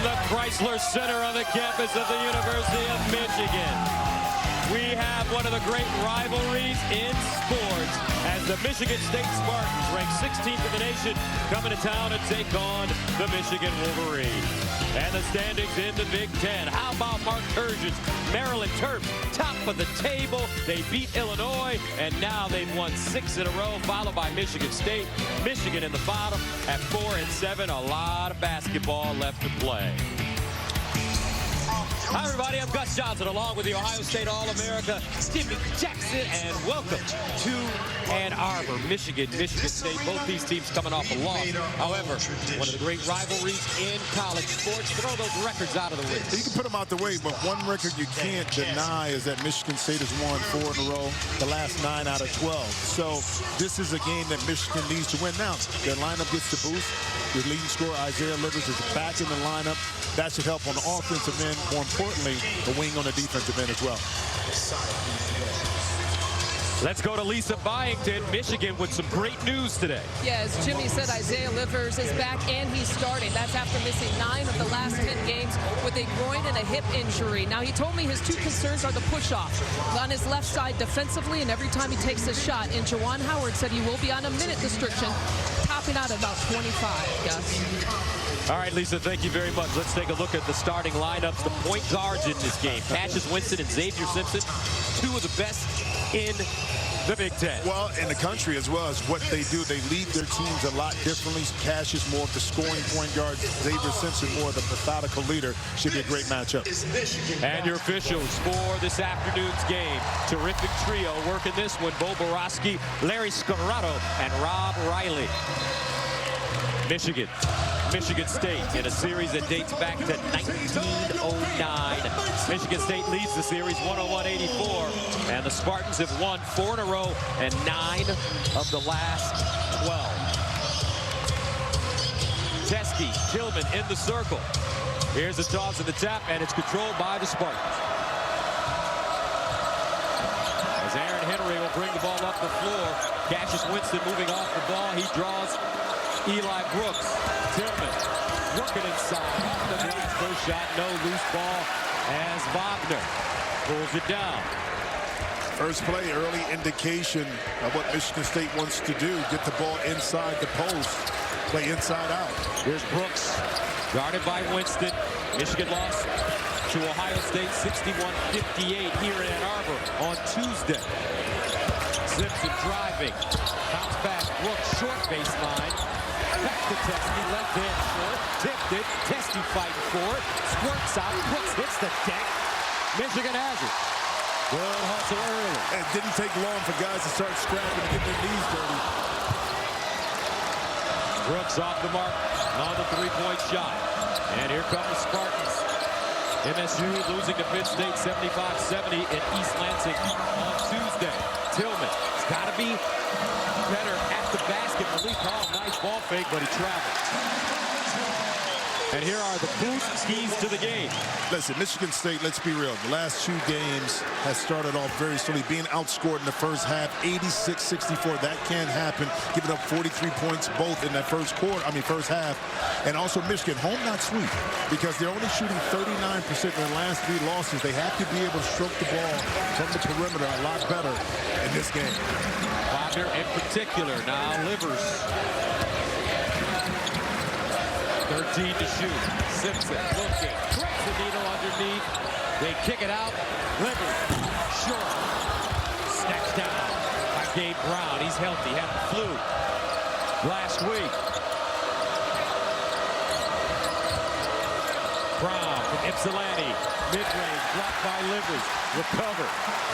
the Chrysler Center on the campus of the University of Michigan. We have one of the great rivalries in sports as the Michigan State Spartans, ranked 16th in the nation, coming to town to take on the Michigan Wolverines. And the standings in the Big Ten. How about Mark Turgeon's Maryland Terps, top of the table? They beat Illinois, and now they've won 6 in a row, followed by Michigan State. Michigan in the bottom at 4-7. A lot of basketball left to play. Hi, everybody. I'm Gus Johnson, along with the Ohio State All-America, Jimmy Jackson, and welcome to Ann Arbor, Michigan, Michigan State. Both these teams coming off a loss. However, one of the great rivalries in college sports. Throw those records out of the way. You can put them out the way, but one record you can't deny is that Michigan State has won 4 in a row, the last 9 out of 12. So this is a game that Michigan needs to win. Now, their lineup gets the boost. Their leading scorer, Isaiah Livers, is back in the lineup. That should help on the offensive end. More importantly, the wing on the defensive end as well. Let's go to Lisa Byington, Michigan, with some great news today. Yeah, as Jimmy said, Isaiah Livers is back and he's starting. That's after missing 9 of the last 10 games with a groin and a hip injury. Now, he told me his 2 concerns are the push-off on his left side defensively, and every time he takes a shot. And Juwan Howard said he will be on a minute restriction, topping out at about 25, Gus. All right, Lisa, thank you very much. Let's take a look at the starting lineups, the point guards in this game. Cassius Winston and Xavier Simpson, 2 of the best in the Big Ten. Well, in the country as well as what they do. They lead their teams a lot differently. Cassius more of the scoring point guard. Xavier Simpson more of the methodical leader. Should be a great matchup. And your officials for this afternoon's game. Terrific trio working this one. Bo Borowski, Larry Scarrato, and Rob Riley. Michigan State in a series that dates back to 1909. Michigan State leads the series 101-84, and the Spartans have won 4 in a row and 9 of the last 12. Teskey, Tillman in the circle. Here's the toss and the tap, and it's controlled by the Spartans. As Aaron Henry will bring the ball up the floor. Cassius Winston moving off the ball. He draws Eli Brooks. Tillman working inside. Off the glass. First shot, no. Loose ball as Wagner pulls it down. First play, early indication of what Michigan State wants to do. Get the ball inside the post. Play inside out. Here's Brooks, guarded by Winston. Michigan lost to Ohio State 61-58 here in Ann Arbor on Tuesday. Simpson driving. Bounce back. Brooks, short baseline. Back to Teskey, left hand short. Tipped it. Teskey fighting for it. Squirts out. Brooks hits the deck. Michigan has it. Good hustle early. It didn't take long for guys to start scrapping and get their knees dirty. Brooks off the mark on the three-point shot. And here come the Spartans. MSU losing to Pitt State 75-70 in East Lansing on Tuesday. Tillman has got to be better at the basket. Malik Hall, nice ball fake, but he traveled. And here are the boost keys to the game. Listen, Michigan State, let's be real. The last 2 games has started off very slowly, being outscored in the first half, 86-64. That can't happen. Giving up 43 points both in that first half. And also Michigan, home not sweet, because they're only shooting 39% in their last 3 losses. They have to be able to stroke the ball from the perimeter a lot better in this game. Wagner in particular. Now Livers. 13 to shoot. Simpson looking. Threads the needle underneath. They kick it out. Livers. Short. Snatched down by Gabe Brown. He's healthy. Had the flu last week. Brown from Ypsilanti. Mid-range. Blocked by Livers. Recover.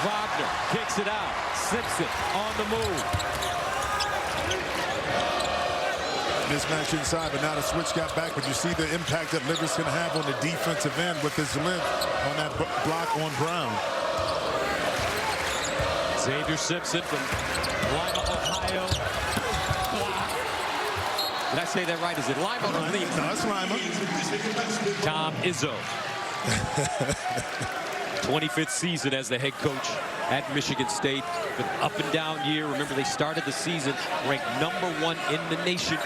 Wagner kicks it out. Simpson on the move. Mismatch inside, but now the switch got back. But you see the impact that Livers can have on the defensive end with his length on that block on Brown. Xavier Simpson from Lima, Ohio. Did I say that right? Is it Lima or Lima? No, it's Lima. Tom Izzo. 25th season as the head coach at Michigan State. An up and down year. Remember, they started the season ranked #1 in the nation.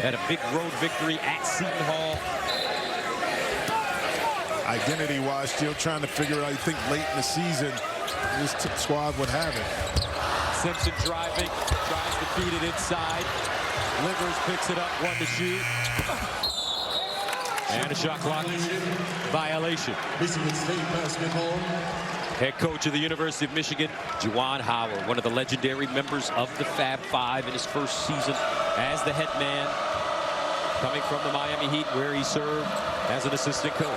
Had a big road victory at Seton Hall. Identity-wise, still trying to figure out, I think late in the season, this squad would have it. Simpson driving, tries to feed it inside. Livers picks it up, 1 to shoot. And a shot clock violation. Michigan State basketball. Head coach of the University of Michigan, Juwan Howard, one of the legendary members of the Fab Five in his first season as the head man, coming from the Miami Heat, where he served as an assistant coach.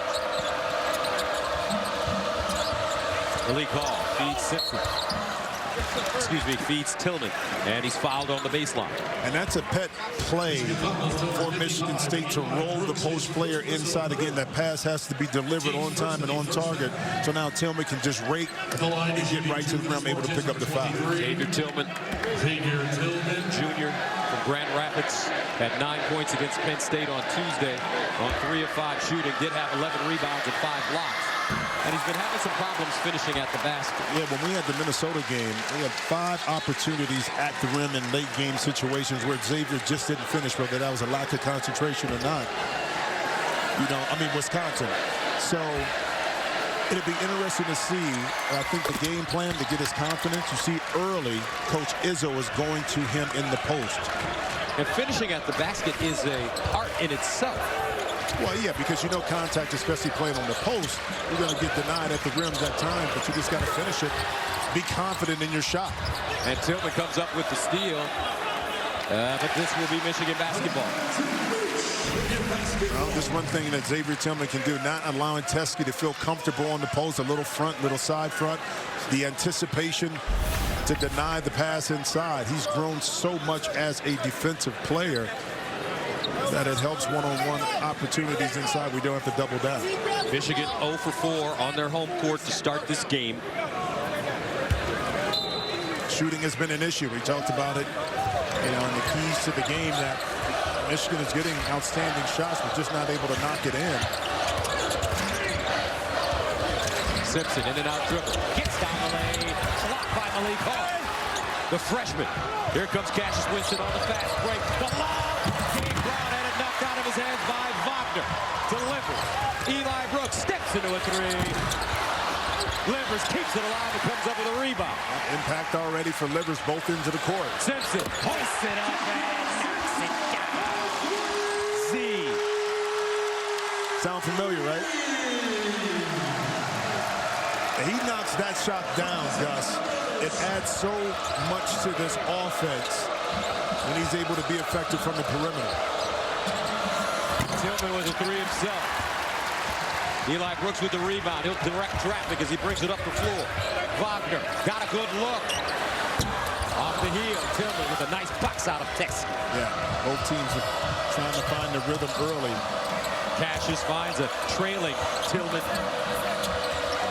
Malik Hall feeds Simpson. Excuse me, feeds Tillman, and he's fouled on the baseline. And that's a pet play for Michigan State to roll the post player inside. Again, that pass has to be delivered on time and on target. So now Tillman can just rake and get right to the rim, able to pick up the foul. Xavier Tillman Jr. from Grand Rapids had 9 points against Penn State on Tuesday on 3 of 5 shooting. Did have 11 rebounds and 5 blocks. And he's been having some problems finishing at the basket. Yeah, when we had the Minnesota game, we had 5 opportunities at the rim in late game situations where Xavier just didn't finish, whether that was a lack of concentration or not. You know, I mean, Wisconsin. So it'll be interesting to see. I think the game plan to get his confidence, you see early, Coach Izzo is going to him in the post. And finishing at the basket is an art in itself. Well, yeah, because you know contact, especially playing on the post, you're going to get denied at the rims at times, but you just got to finish it. Be confident in your shot. And Tillman comes up with the steal. But this will be Michigan basketball. Well, just one thing that Xavier Tillman can do, not allowing Teskey to feel comfortable on the post, a little front, little side front. The anticipation to deny the pass inside. He's grown so much as a defensive player that it helps one-on-one opportunities inside. We don't have to double down. Michigan 0 for 4 on their home court to start this game. Shooting has been an issue. We talked about it, you know, and the keys to the game that Michigan is getting outstanding shots, but just not able to knock it in. Simpson in and out dribble. Gets down the lane. Blocked by Malik Hall. The freshman. Here comes Cassius Winston on the fast break. The lob. Gabe Brown had it knocked out of his hands by Wagner. Delivers. Eli Brooks steps into a 3. Livers keeps it alive and comes up with a rebound. Impact already for Livers both ends of the court. Simpson hoists it up and knocks it down. Z. Sound familiar, right? He knocks that shot down, Gus. It adds so much to this offense when he's able to be effective from the perimeter. Tillman with a 3 himself. Eli Brooks with the rebound. He'll direct traffic as he brings it up the floor. Wagner got a good look. Off the heel, Tillman with a nice box out of Texas. Yeah, both teams are trying to find the rhythm early. Cassius finds a trailing Tillman.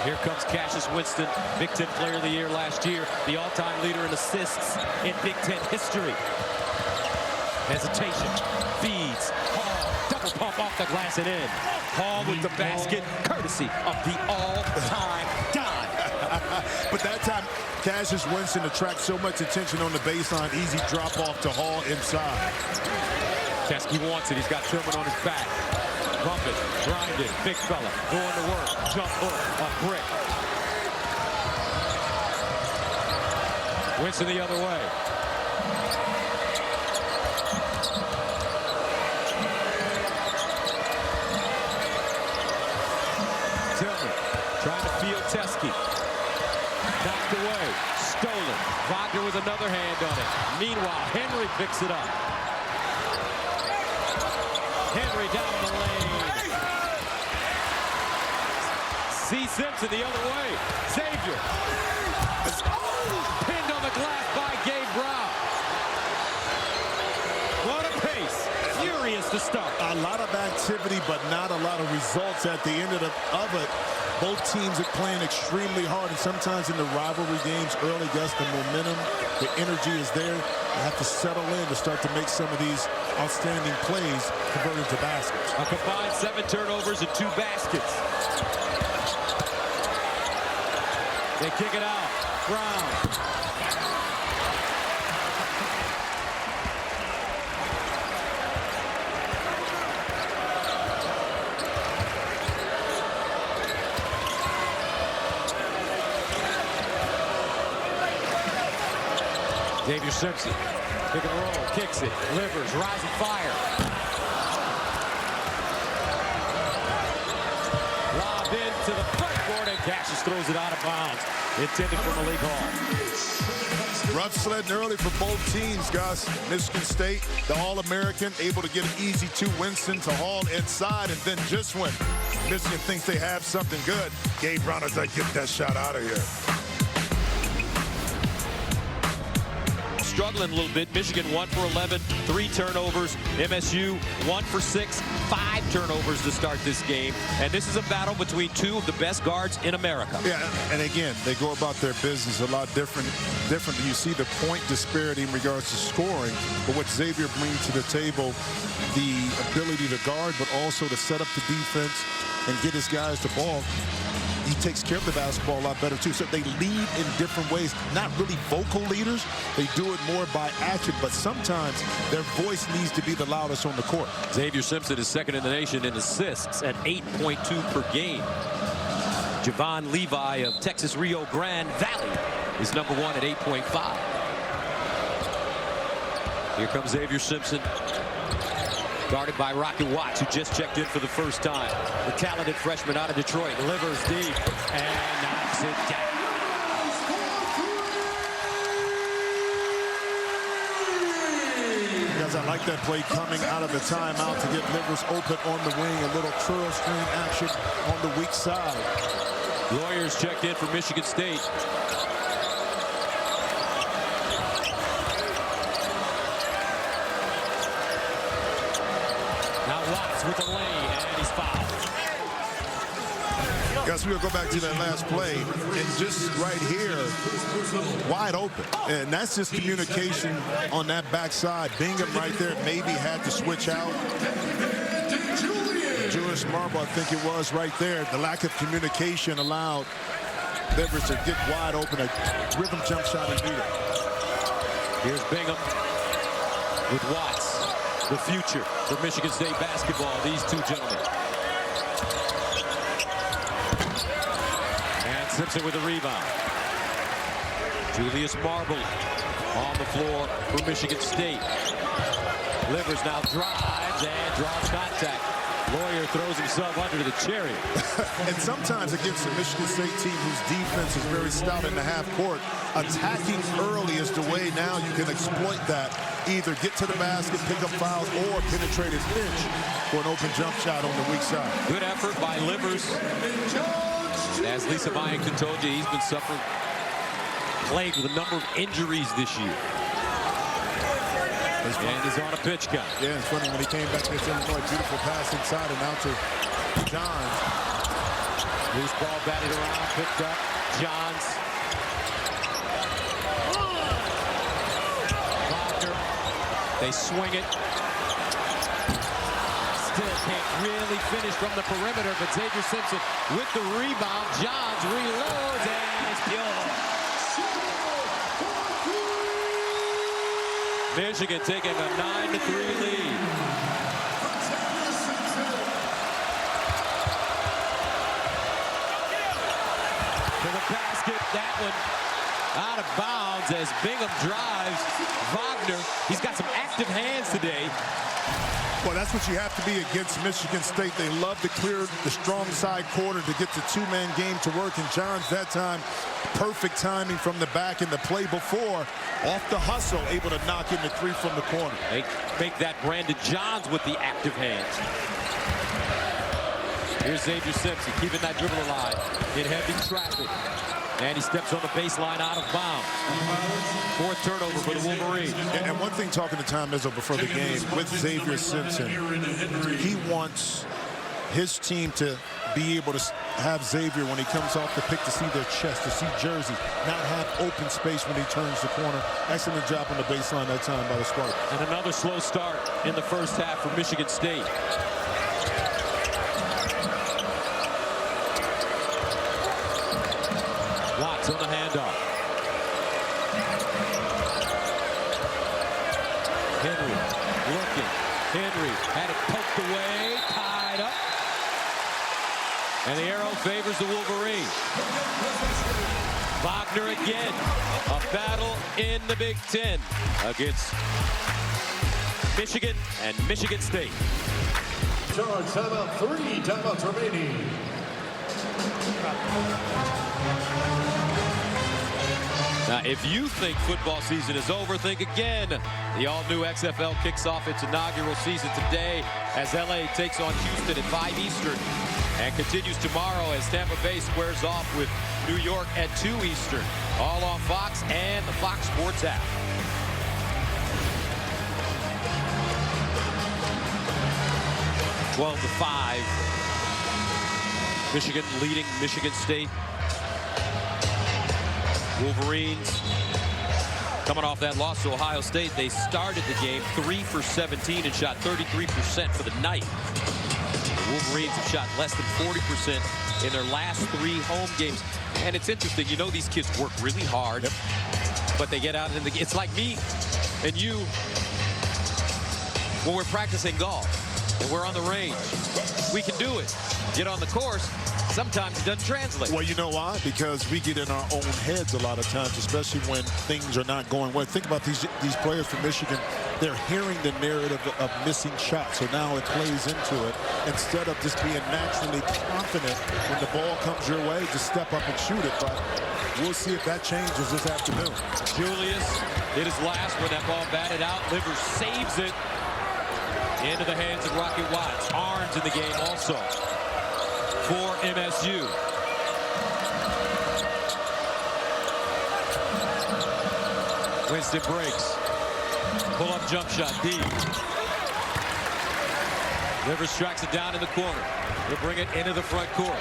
Here comes Cassius Winston, Big Ten Player of the Year last year, the all-time leader in assists in Big Ten history. Hesitation, feeds, Hall, double pump off the glass and in. Hall with the basket, courtesy of the all-time Don. But that time, Cassius Winston attracts so much attention on the baseline, easy drop off to Hall inside. Teskey wants it, he's got Tillman on his back. Bump it, grind it, big fella, going to work, jump hook, a brick. Winston the other way. Tillman trying to field Teskey. Knocked away, stolen. Wagner with another hand on it. Meanwhile, Henry picks it up. Henry down the lane. C. Simpson the other way. Xavier. Pinned on the glass by Gabe Brown. What a pace. Furious to start. A lot of activity, but not a lot of results at the end of it. Both teams are playing extremely hard, and sometimes in the rivalry games early, Gus, the momentum, the energy is there. You have to settle in to start to make some of these outstanding plays converted to baskets. A combined 7 turnovers and 2 baskets. They kick it out. Brown. Xavier Simpson, pick and roll, kicks it, delivers, rising fire. Lobbed into the front court, and Cassius throws it out of bounds. Intended for Malik Hall. Rough sledding early for both teams, Gus. Michigan State, the All-American, able to get an easy 2. Winston to Hall inside, and then just when Michigan thinks they have something good, Gabe Brown is like, get that shot out of here. Struggling a little bit. Michigan 1 for 11, 3 turnovers. MSU 1 for 6, 5 turnovers to start this game. And this is a battle between 2 of the best guards in America. Yeah, and again, they go about their business a lot differently. You see the point disparity in regards to scoring, but what Xavier brings to the table, the ability to guard, but also to set up the defense and get his guys the ball. He takes care of the basketball a lot better, too. So they lead in different ways. Not really vocal leaders. They do it more by action, but sometimes their voice needs to be the loudest on the court. Xavier Simpson is second in the nation in assists at 8.2 per game. Javon Levi of Texas Rio Grande Valley is number 1 at 8.5. Here comes Xavier Simpson, guarded by Rocket Watts, who just checked in for the first time. The talented freshman out of Detroit delivers deep and knocks it down. Guys, I like that play coming out of the timeout to get Livers open on the wing. A little twirl screen action on the weak side. Lawyers checked in for Michigan State. Watts with the lane, and he's fouled. Guys, we'll go back to that last play, and just right here, wide open. And that's just communication on that backside. Bingham right there maybe had to switch out. Julius Marble, I think it was right there. The lack of communication allowed Livers to get wide open, a rhythm jump shot and beat it. Here's Bingham with Watts. The future for Michigan State basketball, these two gentlemen. And Simpson with the rebound. Julius Marble on the floor for Michigan State. Livers now drives and draws contact. Lawyer throws himself under the chariot. And sometimes against a Michigan State team whose defense is very stout in the half court, attacking early is the way now you can exploit that. Either get to the basket, pick up fouls, or penetrate his pinch for an open jump shot on the weak side. Good effort by Livers. As Lisa Byington told you, he's been suffering, plagued with a number of injuries this year. And he's on a pitch count. Yeah, it's funny when he came back against Illinois, beautiful pass inside and out to Johns. Loose ball batted around, picked up. Johns. Wagner. They swing it. Still can't really finish from the perimeter, but Xavier Simpson with the rebound. Johns reloads, and it's pure. Michigan taking a 9-3 lead. To the basket, that one out of bounds as Bingham drives. Wagner, he's got some active hands today. Well, that's what you have to be against Michigan State. They love to clear the strong side quarter to get the two-man game to work. And Johns, that time, perfect timing from the back in the play before. Off the hustle, able to knock in the 3 from the corner. They make that Brandon Johns with the active hands. Here's Xavier Simpson keeping that dribble alive in heavy traffic. And he steps on the baseline out of bounds. 4th turnover for the Wolverines. And one thing, talking to Tom Izzo before the game, with Xavier Simpson, he wants his team to be able to have Xavier, when he comes off the pick, to see their chest, to see Jersey, not have open space when he turns the corner. Excellent job on the baseline that time by the Spartans. And another slow start in the first half for Michigan State. Watts on the handoff. Henry looking. Henry had it poked away, tied up. And the arrow favors the Wolverines. Wagner again. A battle in the Big Ten against Michigan and Michigan State. Charge timeout, 3 timeouts remaining. Now, if you think football season is over, think again. The all-new XFL kicks off its inaugural season today as LA takes on Houston at 5 Eastern and continues tomorrow as Tampa Bay squares off with New York at 2 Eastern. All on Fox and the Fox Sports app. (12 to 5). Michigan leading Michigan State. Wolverines coming off that loss to Ohio State. They started the game 3 for 17 and shot 33% for the night. The Wolverines have shot less than 40% in their last 3 home games. And it's interesting, you know, these kids work really hard, but they get out in the game. It's like me and you when we're practicing golf and we're on the range. We can do it. Get on the course. Sometimes it doesn't translate. Well, you know why? Because we get in our own heads a lot of times, especially when things are not going well. Think about these players from Michigan. They're hearing the narrative of missing shots, so now it plays into it. Instead of just being naturally confident when the ball comes your way, just step up and shoot it. But we'll see if that changes this afternoon. Julius did his last when that ball batted out. Livers saves it into the hands of Rocky Watts. Arns in the game also for MSU. Winston breaks. Pull-up jump shot, D. Livers tracks it down in the corner. He'll bring it into the front court.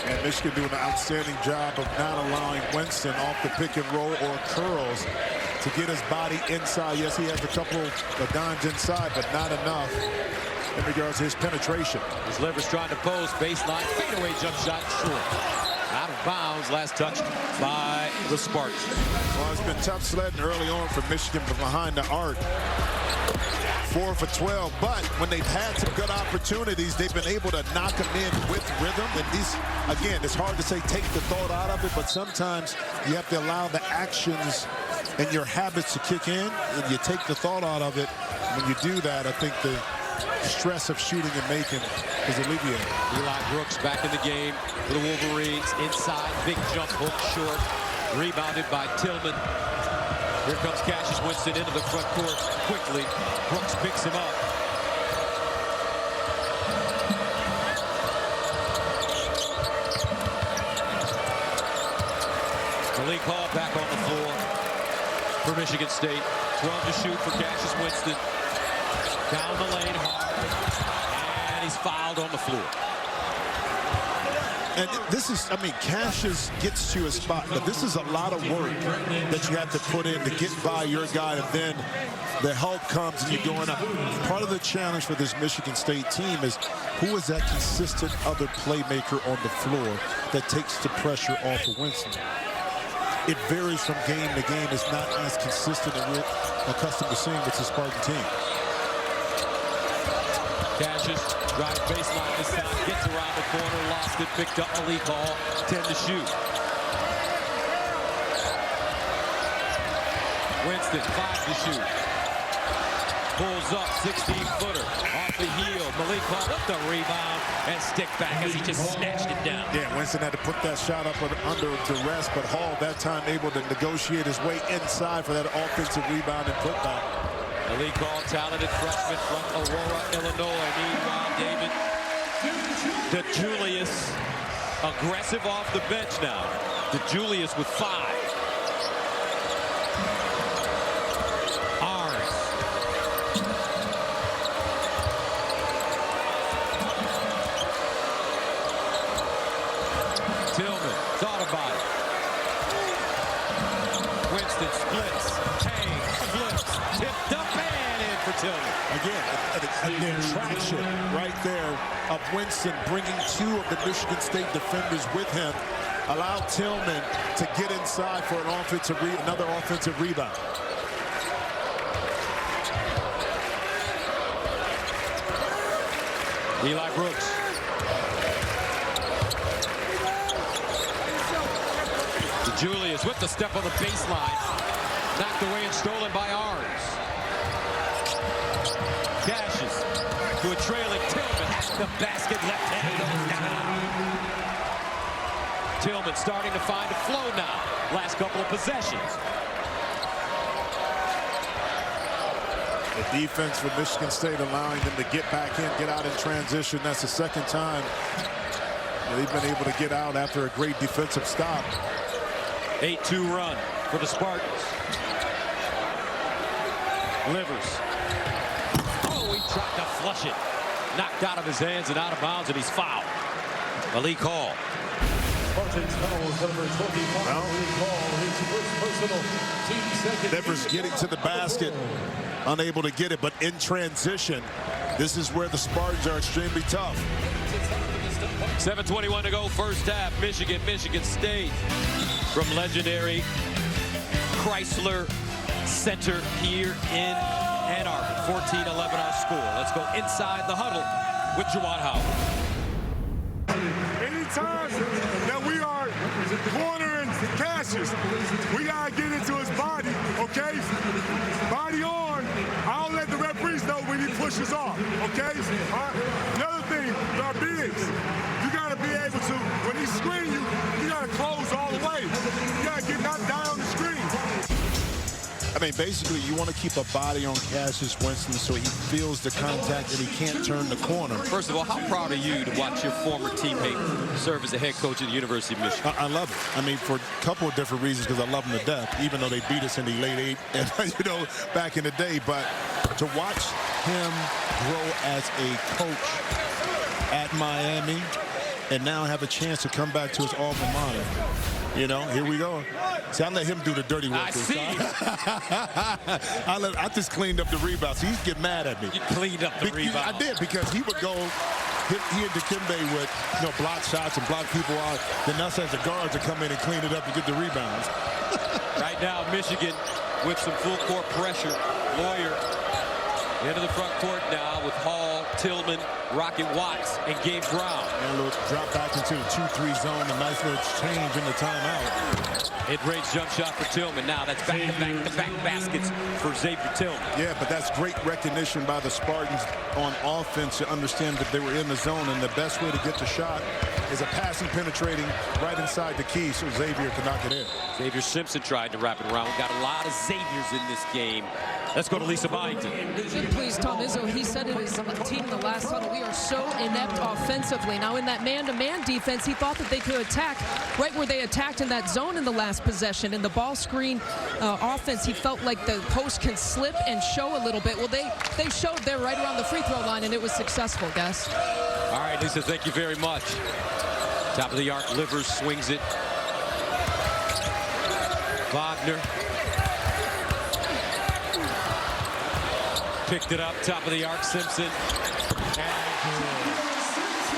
And Michigan doing an outstanding job of not allowing Winston off the pick and roll or curls to get his body inside. Yes, he has a couple of dimes inside, but not enough in regards to his penetration. As Livers trying to pose, baseline, fadeaway jump shot, short. Out of bounds, last touched by the Spartans. Well, it's been tough sledding early on for Michigan, but behind the arc. 4 for 12, but when they've had some good opportunities, they've been able to knock them in with rhythm. And these, again, it's hard to say take the thought out of it, but sometimes you have to allow the actions and your habits to kick in, and you take the thought out of it. When you do that, I think the stress of shooting and making is alleviated. Eli Brooks back in the game for the Wolverines. Inside, big jump hook short. Rebounded by Tillman. Here comes Cassius Winston into the front court quickly. Brooks picks him up. Malik Hall back on the floor for Michigan State. 12 to shoot for Cassius Winston. Down the lane hard. And he's fouled on the floor. And this is, I mean, Cassius gets to a spot, but this is a lot of work that you have to put in to get by your guy, and then the help comes and you're going up. Part of the challenge for this Michigan State team is who is that consistent other playmaker on the floor that takes the pressure off of Winston. It varies from game to game. It's not as consistent as we're accustomed to seeing with the Spartan team. Cassius drives baseline this time, gets around the corner, lost it, picked up Malik Hall, 10 to shoot. Winston, 5 to shoot. Pulls up, 16-footer, off the heel. Malik Hall with the rebound and stick back as he just snatched it down. Yeah, Winston had to put that shot up under duress, but Hall that time able to negotiate his way inside for that offensive rebound and putback. Malik Hall, talented freshman from Aurora, Illinois. Meanwhile, David DeJulius, aggressive off the bench now. DeJulius with 5. Arns. Tillman thought about it. Winston splits, hangs, flips, tipped up and in for Tillman. Again, the attraction right there of Winston bringing 2 of the Michigan State defenders with him allowed Tillman to get inside for an another offensive rebound. Eli Brooks. Julius with the step on the baseline. Knocked away and stolen by Arns. Dashes to a trailing Tillman at the basket. Left hand goes down. Tillman starting to find a flow now. Last couple of possessions. The defense for Michigan State allowing them to get back in, get out in transition. That's the second time they've been able to get out after a great defensive stop. 8-2 run for the Spartans. Livers. Oh, he tried to flush it. Knocked out of his hands and out of bounds, and he's fouled. Malik Hall. Spartans fouls number 25. Malik Hall, his first personal team second. Livers getting to the basket, unable to get it, but in transition, this is where the Spartans are extremely tough. 7:21 to go, first half. Michigan State from legendary Chrysler Center here in Ann Arbor. 14-11 our score. Let's go inside the huddle with Jawad Howard. Anytime that we are cornering Cassius, we gotta get into his body, okay? Body on. I'll let the referees know when he pushes off, okay? Another thing, our bigs, you gotta be able to, when he screen you, you gotta close all the way. You gotta get knocked down on the screen. I mean, basically, you want to keep a body on Cassius Winston so he feels the contact and he can't turn the corner. First of all, how proud are you to watch your former teammate serve as a head coach at the University of Michigan? I love it. I mean, for a couple of different reasons, because I love him to death, even though they beat us in the late 8, and, back in the day. But to watch him grow as a coach at Miami and now have a chance to come back to his alma mater. Here we go. See, I let him do the dirty work. I see. I just cleaned up the rebounds. So he's getting mad at me. You cleaned up the rebound. I did, because he would go, he and Dikembe would, block shots and block people out. Then us as the guards would come in and clean it up and get the rebounds. Right now, Michigan with some full court pressure. Lawyer into the front court now with Hall, Tillman, Rocket Watts, and Gabe Brown. And a little drop back into the 2-3 zone. A nice little change in the timeout. Mid-range jump shot for Tillman. Now that's back-to-back baskets for Xavier Tillman. Yeah, but that's great recognition by the Spartans on offense to understand that they were in the zone, and the best way to get the shot is a passing, penetrating right inside the key so Xavier can knock it in. Xavier Simpson tried to wrap it around. We've got a lot of Xaviers in this game. Let's go to Lisa Byington. Please, Tom Izzo, he said it his team in the last huddle, we are so inept offensively. Now, in that man-to-man defense, he thought that they could attack right where they attacked in that zone in the last possession. In the ball screen offense, he felt like the post can slip and show a little bit. Well, they showed there right around the free throw line, and it was successful, guys. All right, Lisa, thank you very much. Top of the arc, Livers swings it. Wagner. Picked it up, top of the arc, Simpson. And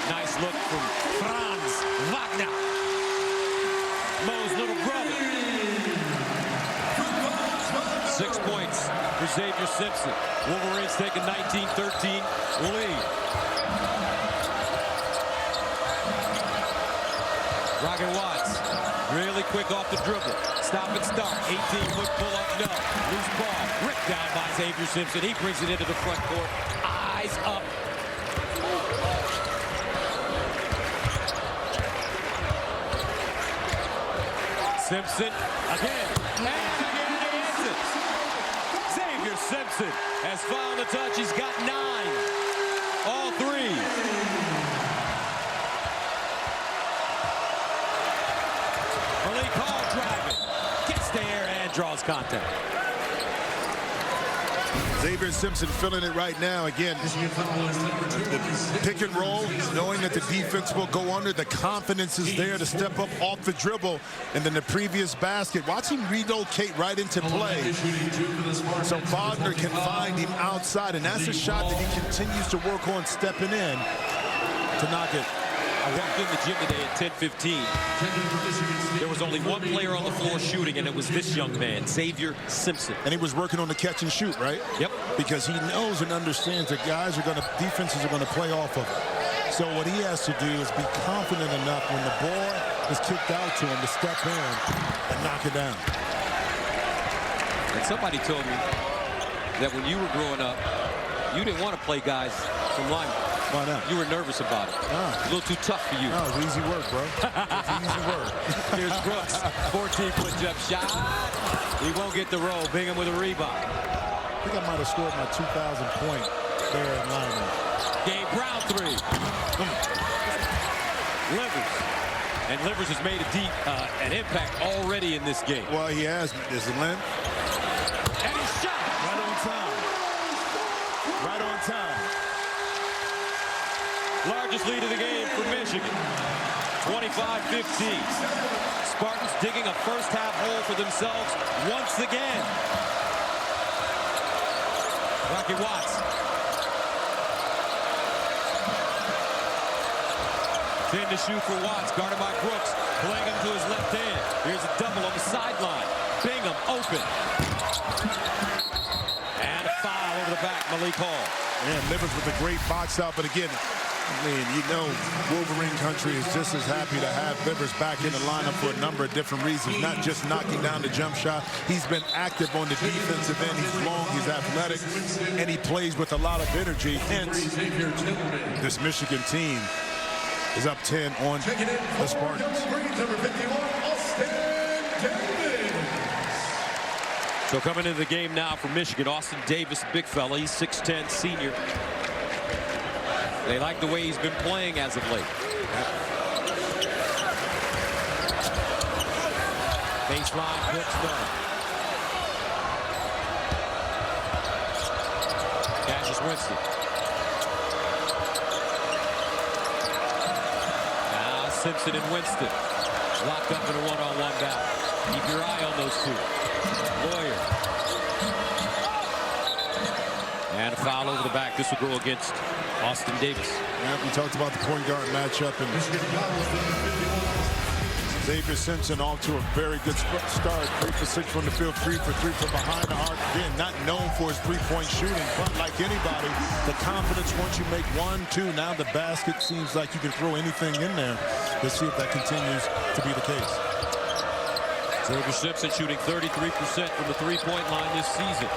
nice look from Franz Wagner. Mo's little brother. 6 points for Xavier Simpson. Wolverines take a 19-13 lead. Rocket Watts, really quick off the dribble. Stop and start. 18-foot pull-up, no. Loose ball. Ripped down by Xavier Simpson. He brings it into the front court. Eyes up. Simpson again. And again he answers. Xavier Simpson has found the touch. He's got 9. All 3. Malik Hall driving. Gets there and draws contact. Xavier Simpson filling it right now. Again, the pick and roll, knowing that the defense will go under. The confidence is there to step up off the dribble. And then the previous basket. Watch him relocate right into play. So Wagner can find him outside. And that's a shot that he continues to work on stepping in to knock it. I walked in the gym today at 10:15. There was only one player on the floor shooting, and it was this young man, Xavier Simpson. And he was working on the catch and shoot, right? Yep. Because he knows and understands that defenses are going to play off of it. So what he has to do is be confident enough when the ball is kicked out to him to step in and knock it down. And somebody told me that when you were growing up, you didn't want to play guys from linemen. Why not? You were nervous about it. A little too tough for you. No, it's easy work, bro. It's easy work. Here's Brooks. 14-foot jump shot. He won't get the roll. Bingham with a rebound. I think I might have scored my 2,000 point there in lineman. Gabe Brown three. Livers. And Livers has made an impact already in this game. Well, he has. Is it Lynn? And he shot. Right on time. Right on time. Largest lead of the game for Michigan. 25-15. Spartans digging a first half hole for themselves once again. Rocky Watts. Thin to shoot for Watts, guarded by Brooks, playing him to his left hand. Here's a double on the sideline. Bingham open. And a foul over the back, Malik Hall. Man, Livers with a great box out, but again, I mean, you know, Wolverine country is just as happy to have Livers back in the lineup for a number of different reasons, not just knocking down the jump shot. He's been active on the defensive end. He's long, he's athletic, and he plays with a lot of energy. Hence, this Michigan team is up 10 on the Spartans. So coming into the game now for Michigan, Austin Davis, big fella, he's 6'10", senior. They like the way he's been playing as of late. Baseline, Brooks done. Cassius Winston. Now Simpson and Winston locked up in a one-on-one battle. Keep your eye on those two. Lawyer. And a foul over the back. This will go against Austin Davis. Yeah, we talked about the point guard matchup, and Xavier Simpson off to a very good start. 3 for 6 from the field, 3 for 3 from behind the arc. Again, not known for his three-point shooting, but like anybody, the confidence once you make 1, 2, now the basket seems like you can throw anything in there. Let's see if that continues to be the case. Xavier Simpson shooting 33% from the three-point line this season.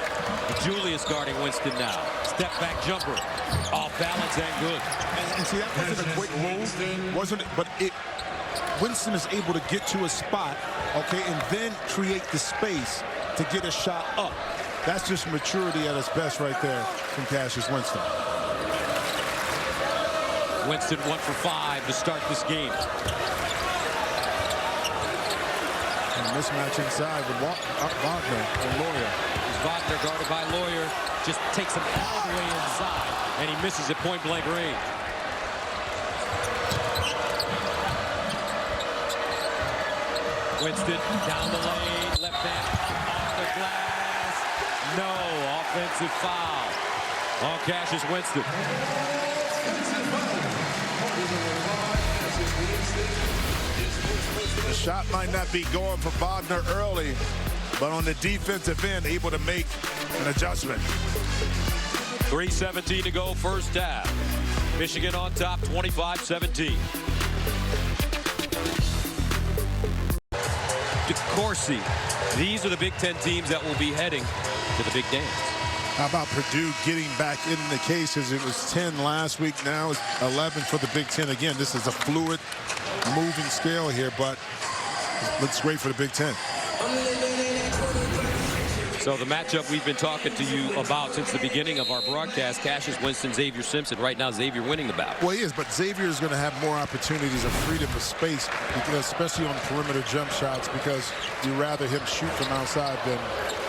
Julius guarding Winston now. Step back jumper. Off balance and good. And see, that wasn't a quick move, wasn't it? But Winston is able to get to a spot, okay, and then create the space to get a shot up. That's just maturity at its best right there from Cassius Winston. Winston 1 for 5 to start this game. Mismatch inside with Wagner and Lawyer. Wagner guarded by Lawyer. Just takes him all the way inside. And he misses at point-blank range. Winston down the lane. Left hand off the glass. No. Offensive foul on Cassius Winston. The shot might not be going for Wagner early, but on the defensive end, able to make an adjustment. 3:17 to go, first half. Michigan on top, 25-17. DeCourcy. These are the Big Ten teams that will be heading to the big dance. How about Purdue getting back in the cases? It was 10 last week. Now it's 11 for the Big Ten. Again, this is a fluid, moving scale here, but it looks great for the Big Ten. So the matchup we've been talking to you about since the beginning of our broadcast, Cassius Winston, Xavier Simpson. Right now, Xavier winning the battle. Well, he is, but Xavier is going to have more opportunities of freedom of space, because, especially on perimeter jump shots, because you rather him shoot from outside than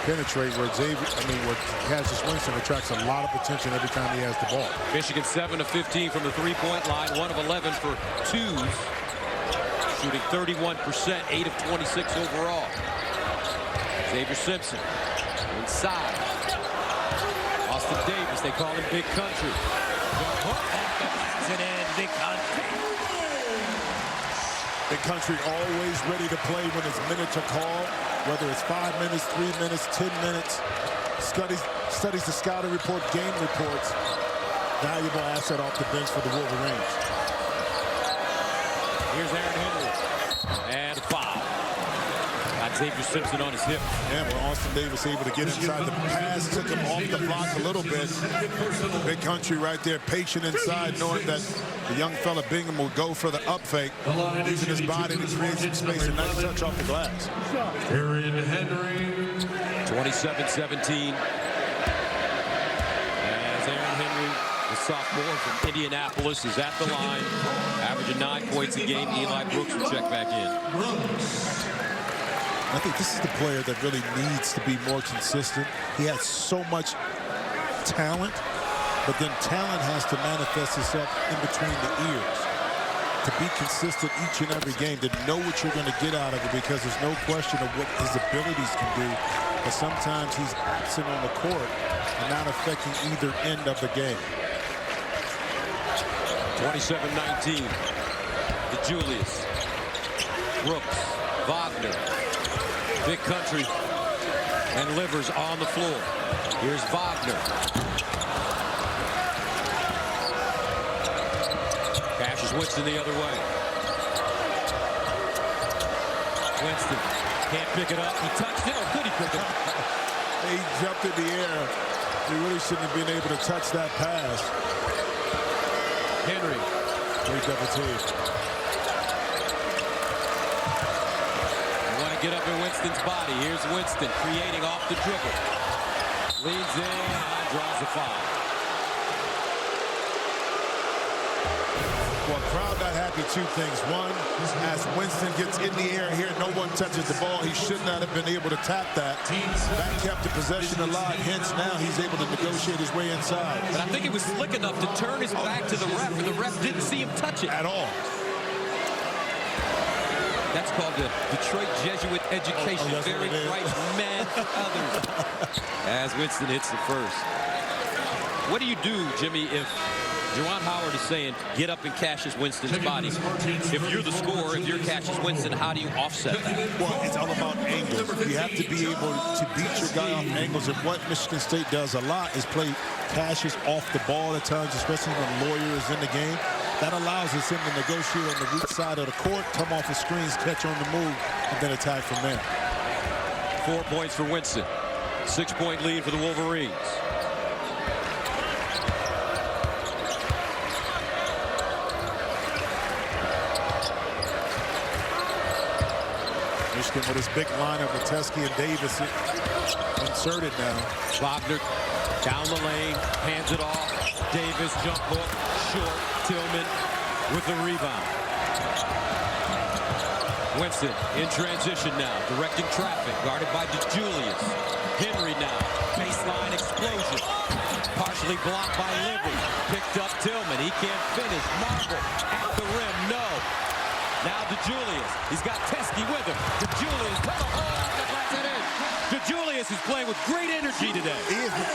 penetrate, where Cassius Winston attracts a lot of attention every time he has the ball. Michigan 7 of 15 from the three-point line, 1 of 11 for twos, shooting 31%, 8 of 26 overall. Xavier Simpson inside. Austin Davis, they call him Big Country. And in, Big Country. Big Country always ready to play when his minutes are called, whether it's 5 minutes, 3 minutes, 10 minutes. Studies the scouting report, game reports. valuable asset off the bench for the Wolverines. Here's Aaron Henry. And foul. Got Xavier Simpson on his hip. Yeah, well, Austin Davis able to get inside. The pass took him off the block a little bit. Big country right there, patient inside, knowing that the young fella Bingham will go for the up fake, using his body to create some space. A nice touch off the glass. Aaron Henry. 27-17. As Aaron Henry, the sophomore from Indianapolis, is at the line, averaging 9 points a game. Eli Brooks will check back in. I think this is the player that really needs to be more consistent. He has so much talent, but then talent has to manifest itself in between the ears. To be consistent each and every game, to know what you're going to get out of it, because there's no question of what his abilities can do. But sometimes he's sitting on the court and not affecting either end of the game. 27-19. DeJulius. Brooks. Wagner. Big country. And Livers on the floor. Here's Wagner. Cassius Winston the other way. Winston can't pick it up. He touched it, or could he pick it up? He jumped in the air. He really shouldn't have been able to touch that pass. Henry. Great double team. Get up in Winston's body. Here's Winston creating off the dribble. Leads in and draws the foul. Well, crowd not happy. Two things. One, as Winston gets in the air here, no one touches the ball. He should not have been able to tap that. That kept the possession alive. Hence, now he's able to negotiate his way inside. But I think it was slick enough to turn his back to the ref, and the ref didn't see him touch it. At all. That's called the Detroit Jesuit education. Very bright man for others. As Winston hits the first. What do you do, Jimmy, if Juwan Howard is saying, get up in Cassius Winston's body? If you're the scorer, if you're Cassius Winston, how do you offset that? Well, it's all about angles. You have to be able to beat your guy off angles. And what Michigan State does a lot is play Cassius off the ball at times, especially when Lawyer is in the game. That allows him to negotiate on the weak side of the court, come off the screens, catch on the move, and then attack from there. 4 points for Winston. 6-point lead for the Wolverines. Michigan with his big lineup with Teskey and Davis inserted now. Wagner down the lane, hands it off. Davis jump hook, short. Tillman with the rebound. Winston in transition now, directing traffic, guarded by DeJulius. Henry now, baseline explosion. Partially blocked by Livers. Picked up Tillman, he can't finish. Marble at the rim, no. Now DeJulius, he's got Teskey with him. DeJulius, put the hole off the glass and in. DeJulius is playing with great energy today.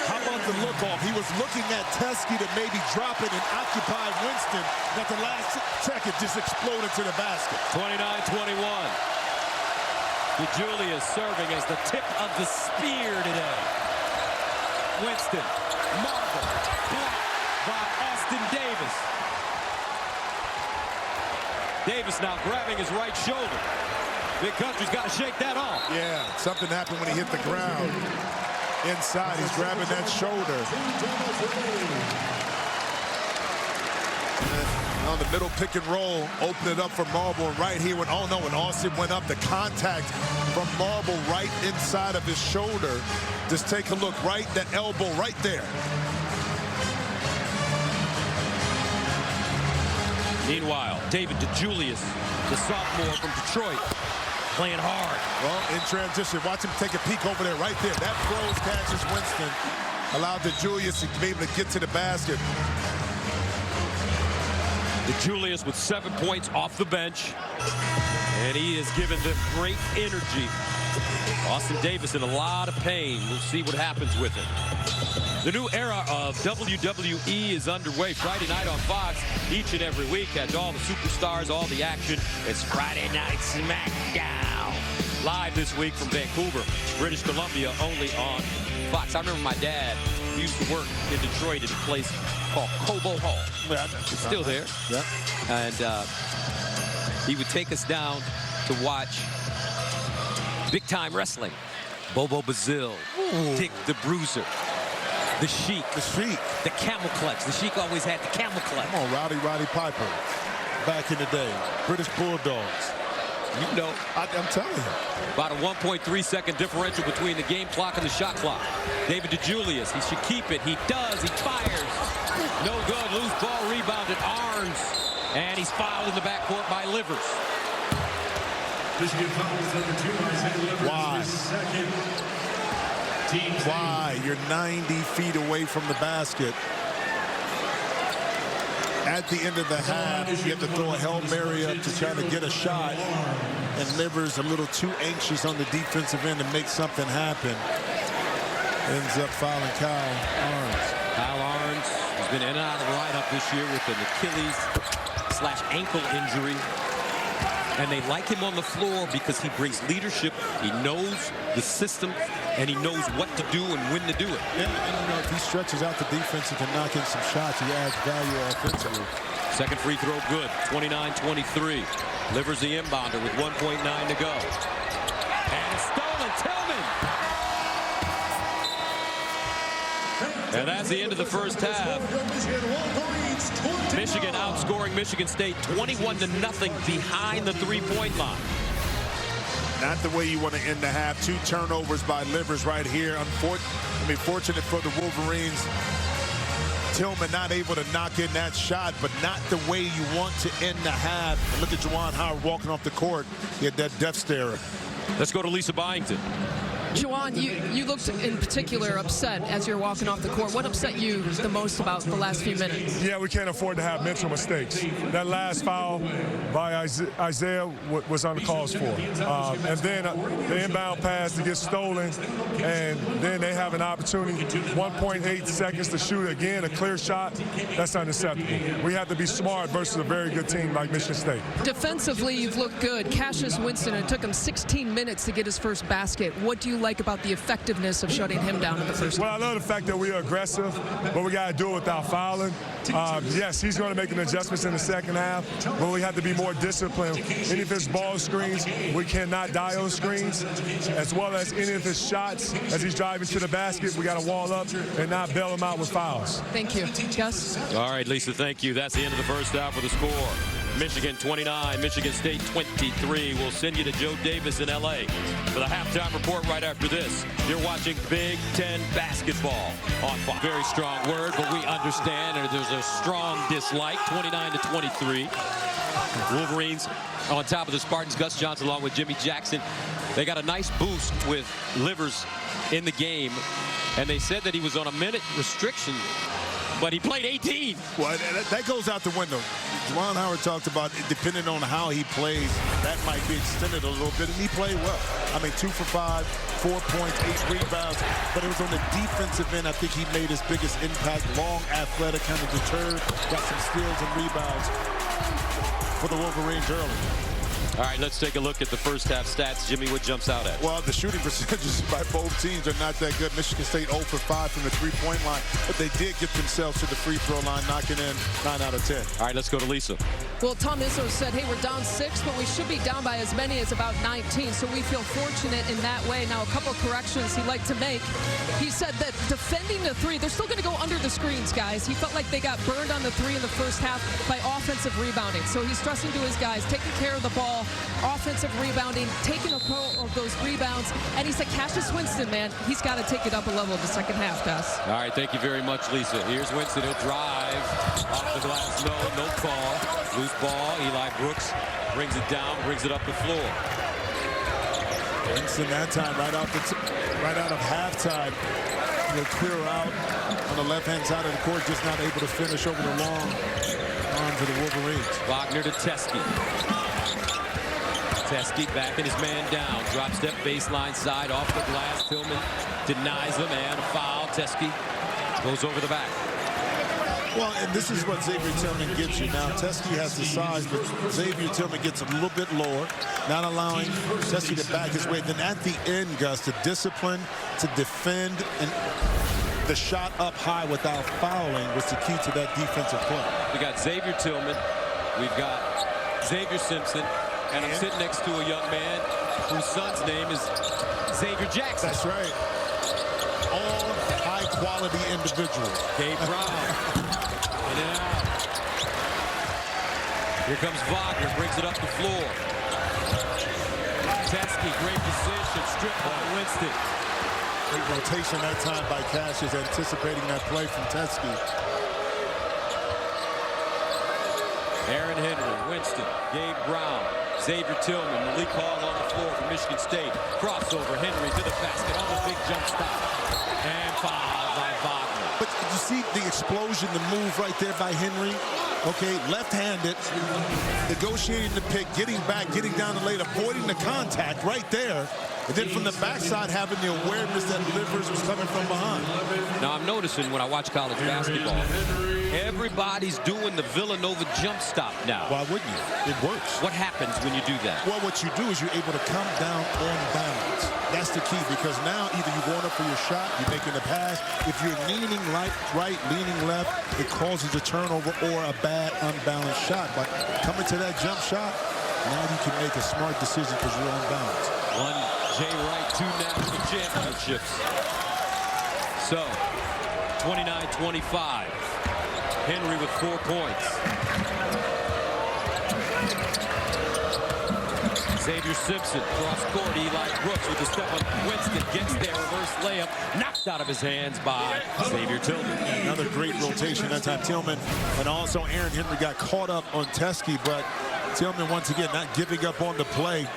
How about the look off? He was looking at Teskey to maybe drop it and occupy Winston. At the last second, just exploded to the basket. 29-21. DeJulius serving as the tip of the spear today. Winston, Marble, blocked by Austin Davis. Davis now grabbing his right shoulder. Big country's got to shake that off. Yeah, something happened when he hit the ground. Inside, he's grabbing that shoulder. And on the middle pick and roll, open it up for Marble. And right here, when Austin went up, the contact from Marble right inside of his shoulder. Just take a look, right, that elbow right there. Meanwhile, David DeJulius, the sophomore from Detroit, playing hard. Well, in transition, watch him take a peek over there, right there. That froze Cassius Winston. Allowed DeJulius to be able to get to the basket. DeJulius with 7 points off the bench. And he has given them great energy. Austin Davis in a lot of pain. We'll see what happens with him. The new era of WWE is underway. Friday night on Fox, each and every week. Catch all the superstars, all the action. It's Friday Night SmackDown. Live this week from Vancouver, British Columbia, only on Fox. I remember my dad used to work in Detroit at a place called Cobo Hall. Yeah, It's still there. Yeah. And he would take us down to watch big-time wrestling. Bobo Bazil, Dick the Bruiser, the Sheik. The Sheik. The Camel Clutch. The Sheik always had the Camel Clutch. Come on, Roddy Piper. Back in the day. British Bulldogs. You know. I'm telling you. About a 1.3-second differential between the game clock and the shot clock. David DeJulius, he should keep it. He does. He fires. No good. Loose ball rebounded. Arns. And he's fouled in the backcourt by Livers. Michigan fouls number 2, Isaiah Livers. Why? His second. Team's Why? You're 90 feet away from the basket. At the end of the half, you have to throw a Hail Mary up to try to get a shot. And Livers a little too anxious on the defensive end to make something happen. Ends up fouling Kyle Arns. Kyle Arns has been in and out of the lineup this year with an Achilles/ankle injury. And they like him on the floor because he brings leadership. He knows the system, and he knows what to do and when to do it. And you know, if he stretches out the defense and can knock in some shots, he adds value offensively. Second free throw good, 29-23. Livers the inbounder with 1.9 to go. And it's stolen, Tillman! And that's the end of the first half. Michigan outscoring Michigan State 21-0 behind the three-point line. Not the way you want to end the half. 2 turnovers by Livers right here. Fortunate for the Wolverines. Tillman not able to knock in that shot, but not the way you want to end the half. And look at Juwan Howard walking off the court. He had that death stare. Let's go to Lisa Byington. Juwan, you looked in particular upset as you're walking off the court. What upset you the most about the last few minutes? Yeah, we can't afford to have mental mistakes. That last foul by Isaiah was uncalled for. And then the inbound pass to get stolen, and then they have an opportunity, 1.8 seconds to shoot again, a clear shot. That's unacceptable. We have to be smart versus a very good team like Michigan State. Defensively, you've looked good. Cassius Winston, it took him 16 minutes to get his first basket. What do you like about the effectiveness of shutting him down in the first Well, I love the fact that we are aggressive, but we got to do it without fouling. Yes, he's going to make an adjustments in the second half, but we have to be more disciplined. Any of his ball screens, we cannot die on screens, as well as any of his shots as he's driving to the basket. We got to wall up and not bail him out with fouls. Thank you. Gus? All right, Lisa, thank you. That's the end of the first half with the score. Michigan 29, Michigan State 23. We'll send you to Joe Davis in L.A. for the halftime report right after this. You're watching Big Ten basketball on Fox. Very strong word, but we understand there's a strong dislike, 29-23. Wolverines on top of the Spartans. Gus Johnson along with Jimmy Jackson. They got a nice boost with Livers in the game, and they said that he was on a minute restriction, but he played 18. Well, that goes out the window. Juwan Howard talked about it, depending on how he plays, that might be extended a little bit, and he played well. I mean, 2 for 5, 4 points, 8 rebounds, but it was on the defensive end. I think he made his biggest impact. Long, athletic, kind of deterred, got some steals and rebounds for the Wolverines early. All right, let's take a look at the first half stats. Jimmy, what jumps out at? Well, the shooting percentages by both teams are not that good. Michigan State 0 for 5 from the three-point line, but they did get themselves to the free throw line, knocking in 9 out of 10. All right, let's go to Lisa. Well, Tom Izzo said, hey, we're down 6, but we should be down by as many as about 19, so we feel fortunate in that way. Now, a couple of corrections he'd like to make. He said that defending the 3, they're still going to go under the screens, guys. He felt like they got burned on the 3 in the first half by offensive rebounding. So he's stressing to his guys, taking care of the ball, offensive rebounding, taking a control of those rebounds. And he said, Cassius Winston, man, he's got to take it up a level in the second half, Gus. All right, thank you very much, Lisa. Here's Winston. He'll drive off the glass. No call. Loose ball. Eli Brooks brings it down, brings it up the floor. Winston that time right out of halftime. He'll clear out on the left-hand side of the court, just not able to finish over the long arms of the Wolverines. Wagner to Teske. Teske backing his man down. Drop step baseline side off the glass. Tillman denies him, and a foul. Teske goes over the back. Well, and this is what Xavier Tillman gets you. Now, Teske has the size, but Xavier Tillman gets a little bit lower, not allowing Teske to back his way. Then at the end, Gus, the discipline to defend and the shot up high without fouling was the key to that defensive play. We got Xavier Tillman. We've got Xavier Simpson. And I'm sitting next to a young man whose son's name is Xavier Jackson. That's right. All high-quality individuals. Gabe Brown. In and out. Here comes Wagner. Brings it up the floor. Teskey, great position. Stripped by Winston. Great rotation that time by Cassius, anticipating that play from Teskey. Aaron Henry, Winston, Gabe Brown, Xavier Tillman, Malik Hall on the floor for Michigan State. Crossover, Henry to the basket on the big jump stop. And foul by Wagner. But did you see the explosion, the move right there by Henry? Okay, left-handed, negotiating the pick, getting back, getting down the lane, avoiding the contact right there. And then from the backside, having the awareness that Livers was coming from behind. Now, I'm noticing when I watch college basketball, everybody's doing the Villanova jump stop now. Why wouldn't you? It works. What happens when you do that? Well, what you do is you're able to come down on balance. That's the key, because now either you're going up for your shot, you're making a pass. If you're leaning right, leaning left, it causes a turnover or a bad, unbalanced shot. But coming to that jump shot, now you can make a smart decision because you're on balance. One Jay Wright, two national championships. So, 29-25. Henry with 4 points. Xavier Simpson, cross court. Eli Brooks with the step on Winston. Gets there, reverse layup. Knocked out of his hands by Xavier Tillman. Another great rotation that time. Tillman and also Aaron Henry got caught up on Teskey, but Tillman once again not giving up on the play.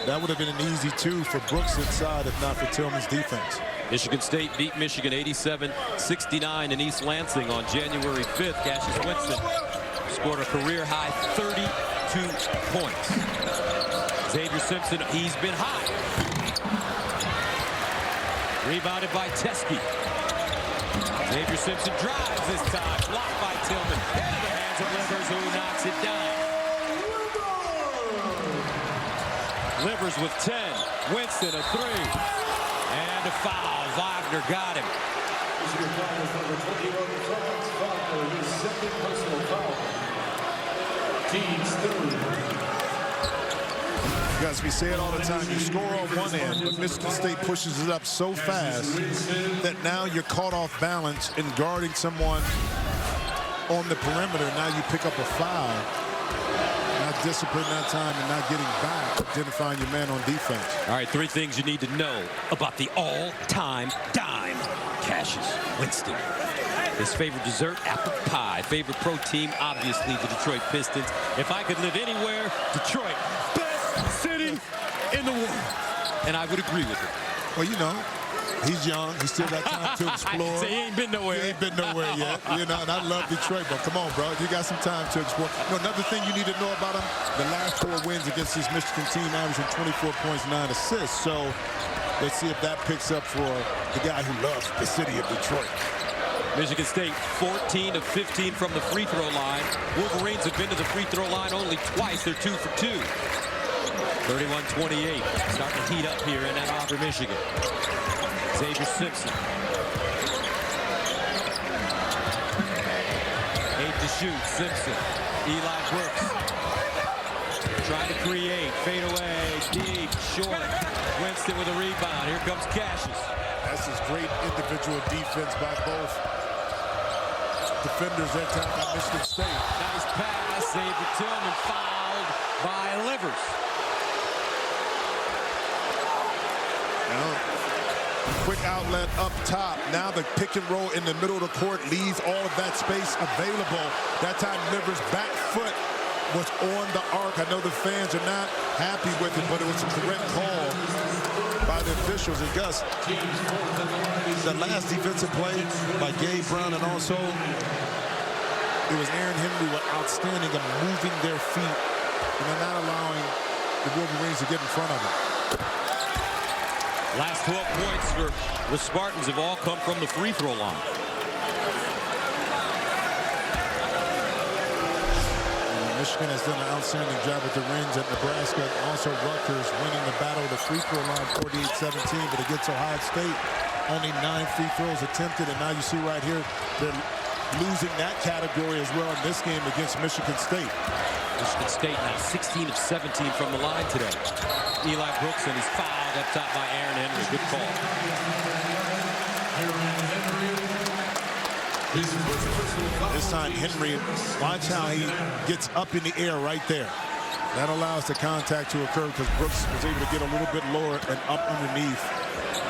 That would have been an easy two for Brooks inside if not for Tillman's defense. Michigan State beat Michigan 87-69 in East Lansing on January 5th. Cassius Winston scored a career-high 32 points. Xavier Simpson, he's been hot. Rebounded by Teskey. Xavier Simpson drives this time. Blocked by Tillman. Into the hands of Livers, who knocks it down. Livers with 10. Winston a 3. And a foul. Wagner got him. Michigan foul is number 21, Franz Wagner, his second personal foul. Team's third. Guys, we say it all the time. You score on one end, but Michigan State pushes it up so fast that now you're caught off balance in guarding someone on the perimeter. Now you pick up a foul. Not discipline that time and not getting back, identifying your man on defense. All right, 3 things you need to know about the all-time dime, Cassius Winston. His favorite dessert, apple pie. Favorite pro team, obviously the Detroit Pistons. If I could live anywhere, Detroit, best city in the world. And I would agree with it. Well, you know, he's young. He still got time to explore. So he ain't been nowhere. He ain't been nowhere yet. You know, and I love Detroit, but come on, bro. You got some time to explore. You know, another thing you need to know about him, the last 4 wins against this Michigan team, averaging 24 points, 9 assists. So let's see if that picks up for the guy who loves the city of Detroit. Michigan State 14 of 15 from the free throw line. Wolverines have been to the free throw line only twice. They're 2 for 2. 31-28. Starting to heat up here in Ann Arbor, Michigan. Xavier Simpson. 8 to shoot. Simpson. Eli Brooks. Trying to create. Fade away. Deep. Short. Winston with a rebound. Here comes Cassius. That's his great individual defense by both defenders that time by Michigan State. Nice pass. Xavier Tillman fouled by Livers. Quick outlet up top. Now the pick and roll in the middle of the court leaves all of that space available. That time Livers' back foot was on the arc. I know the fans are not happy with it, but it was a correct call by the officials. And Gus, the last defensive play by Gabe Brown, and also it was Aaron Henry were outstanding at moving their feet and they're not allowing the Wolverines to get in front of them. Last 12 points for the Spartans have all come from the free throw line. Michigan has done an outstanding job at the rings at Nebraska. Also Rutgers winning the battle of the free throw line 48-17, but against Ohio State, only 9 free throws attempted, and now you see right here they're losing that category as well in this game against Michigan State. Michigan State now 16 of 17 from the line today. Eli Brooks, and he's fouled up top by Aaron Henry. Good call. This time Henry, watch how he gets up in the air right there. That allows the contact to occur because Brooks was able to get a little bit lower and up underneath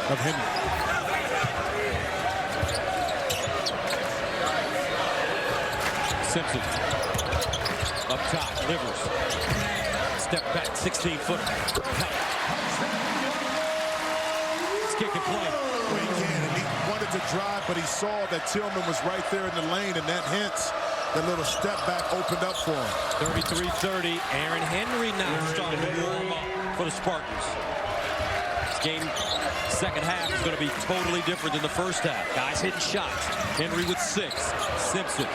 of Henry. Simpson up top, Livers. Step back, 16-footer. It's kick and play. Well, he can, and he wanted to drive, but he saw that Tillman was right there in the lane, and that hence that little step back opened up for him. 33-30. Aaron Henry now starting to warm up for the Spartans. This game, second half, is going to be totally different than the first half. Guys hitting shots. Henry with 6. Simpson.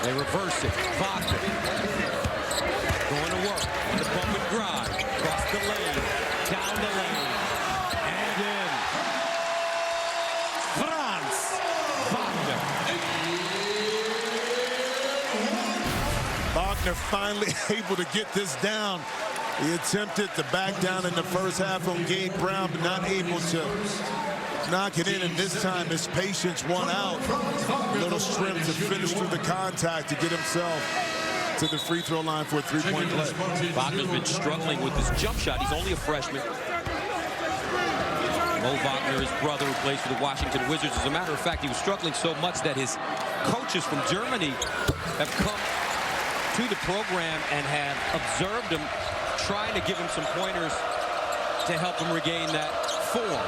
They reverse it. Wagner going to work on the bump and grind. Across the lane. Down the lane. And in. Franz Wagner. Wagner finally able to get this down. He attempted to back down in the first half on Gabe Brown, but not able to knock it in, and this time his patience won out. A little strength to finish through the contact to get himself to the free throw line for a 3-point play. Wagner's been struggling with his jump shot. He's only a freshman. Mo Wagner, his brother, who plays for the Washington Wizards. As a matter of fact, he was struggling so much that his coaches from Germany have come to the program and have observed him, trying to give him some pointers to help him regain that form.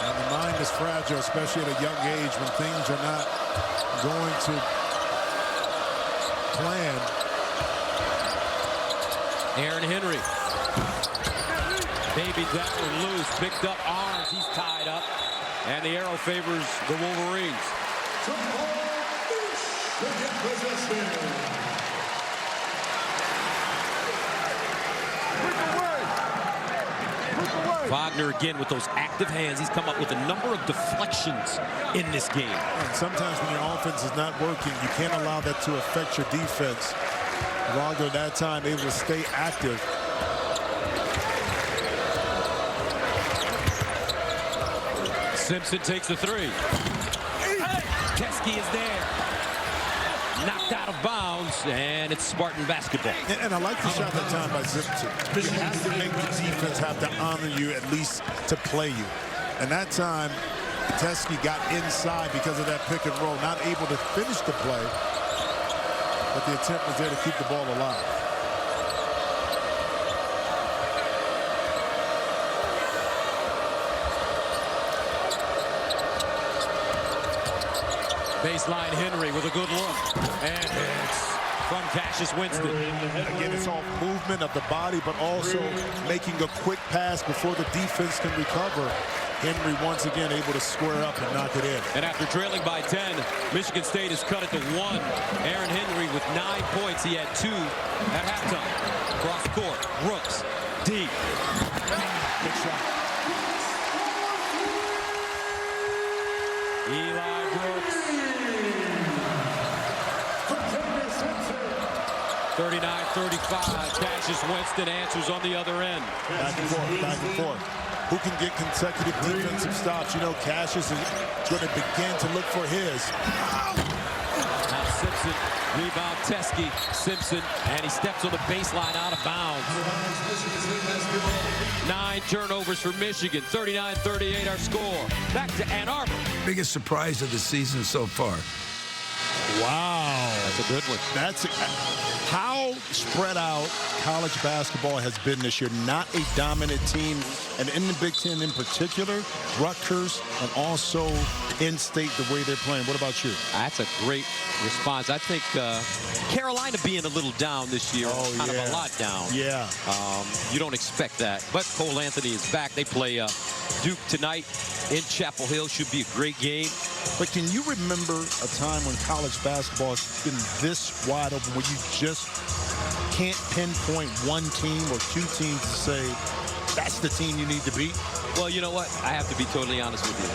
And the mind is fragile, especially at a young age when things are not going to plan. Aaron Henry. Baby that one loose. Picked up arms. He's tied up. And the arrow favors the Wolverines. Wagner again with those active hands. He's come up with a number of deflections in this game. And sometimes when your offense is not working, you can't allow that to affect your defense. Wagner that time able to stay active. Simpson takes the 3. Teske is there. Knocked out of bounds, and it's Spartan basketball. And I like the shot that time by Simpson. You have to make the defense have to honor you at least to play you. And that time, Teske got inside because of that pick and roll, not able to finish the play, but the attempt was there to keep the ball alive. Baseline Henry with a good look. And it's from Cassius Winston. Again, it's all movement of the body, but also making a quick pass before the defense can recover. Henry once again able to square up and knock it in. And after trailing by 10, Michigan State has cut it to 1. Aaron Henry with 9 points. He had 2 at halftime. Cross court. Brooks. Deep. Good shot. Eli Brooks. 39-35. Cassius Winston answers on the other end. Back and forth, back and forth. Who can get consecutive defensive stops? You know, Cassius is going to begin to look for his. Now Simpson, rebound Teske. Simpson, and he steps on the baseline out of bounds. 9 turnovers for Michigan. 39-38 our score. Back to Ann Arbor. Biggest surprise of the season so far. Wow. That's a good one. That's how spread out college basketball has been this year. Not a dominant team. And in the Big Ten in particular, Rutgers and also Penn State, the way they're playing. What about you? That's a great response. I think Carolina being a little down this year, kind of a lot down. Yeah. You don't expect that. But Cole Anthony is back. They play Duke tonight in Chapel Hill. Should be a great game. But can you remember a time when college basketball has been this wide open where you just can't pinpoint one team or two teams to say, that's the team you need to beat? Well, you know what? I have to be totally honest with you.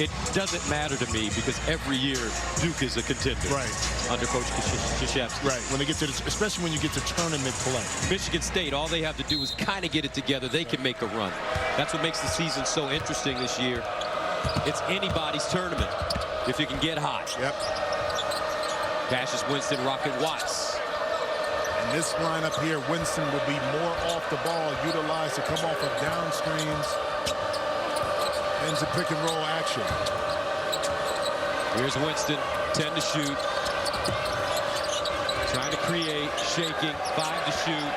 It doesn't matter to me because every year Duke is a contender. Right. Under Coach Krzyzewski. Right. When they get to, especially when you get to tournament play. Michigan State, all they have to do is kind of get it together. They can make a run. That's what makes the season so interesting this year. It's anybody's tournament if you can get hot. Yep. Cassius Winston, Rocket Watts. And this lineup here, Winston will be more off the ball, utilized to come off of down screens into pick and roll action. Here's Winston, 10 to shoot. Trying to create, shaking, 5 to shoot.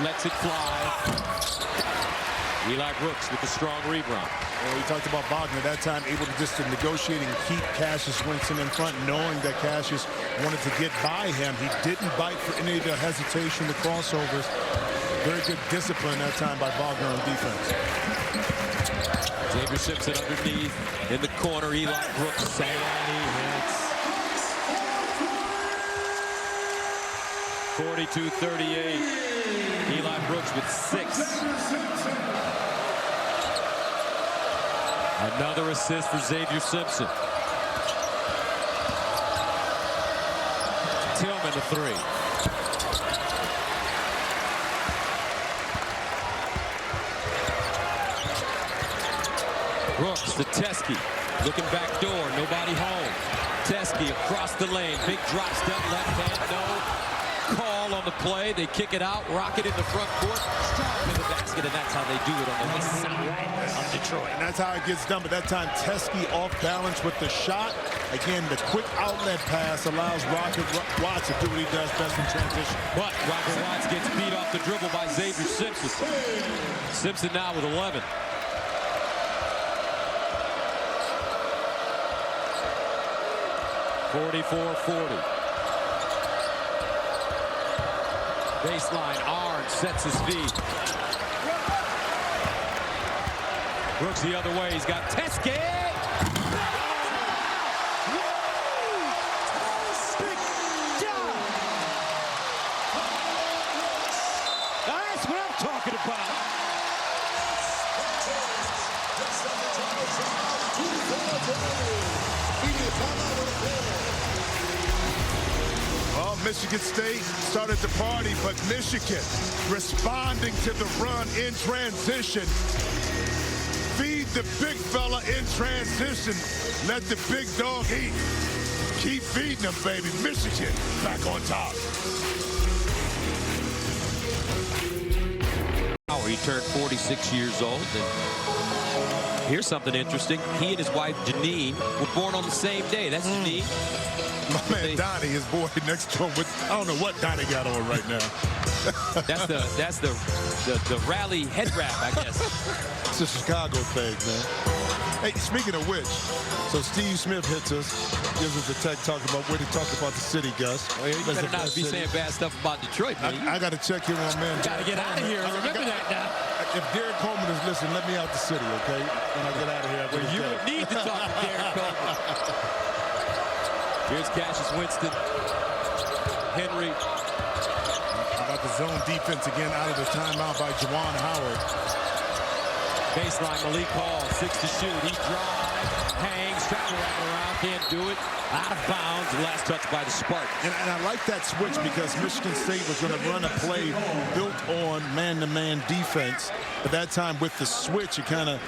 Lets it fly. Eli Brooks with the strong rebound. Well, we talked about Wagner that time, able to just to negotiate and keep Cassius Winston in front, knowing that Cassius wanted to get by him. He didn't bite for any of the hesitation, the crossovers. Very good discipline that time by Wagner on defense. Xavier Simpson underneath in the corner. Eli Brooks, and he hits. 42-38. Eli Brooks with 6. Another assist for Xavier Simpson. Tillman, the 3. Brooks to Teskey. Looking back door. Nobody home. Teskey across the lane. Big drop step. Left hand. No call on the play. They kick it out. Rocket in the front court. Strong in the basket. And that's how they do it on the west side of Detroit. And that's how it gets done. But that time, Teskey off balance with the shot. Again, the quick outlet pass allows Rocket Watts to do what he does best in transition. But Rocket Watts gets beat off the dribble by Xavier Simpson. Simpson now with 11. .44-40. Baseline, Arn sets his feet. Brooks the other way, he's got Teskey! That's what I'm talking about. Well, Michigan State started the party, but Michigan responding to the run in transition. Feed the big fella in transition. Let the big dog eat. Keep feeding them, baby. Michigan back on top. He turned 46 years old. And here's something interesting. He and his wife, Janine, were born on the same day. That's Janine. My man Donnie, his boy next to him, I don't know what Donnie got on right now. That's the rally head wrap, I guess. It's a Chicago thing, man. Hey, speaking of which, so Steve Smith hits us, gives us a tech talking about where he talked about the city, Gus. Well, you better not be saying bad stuff about Detroit, man. I got to check in on man. Got to get out of here. Remember that now. If Derek Coleman is listening, let me out the city, okay? When I get out of here. Well, you would need to talk to Derek Coleman. Here's Cassius Winston. Henry. How about the zone defense again out of the timeout by Juwan Howard. Baseline, Malik Hall, 6 to shoot. He drives, hangs, trying to wrap around, can't do it. Out of bounds, last touch by the Spartans. And I like that switch because Michigan State was going to run a play built on man-to-man defense. At that time, with the switch, it kind of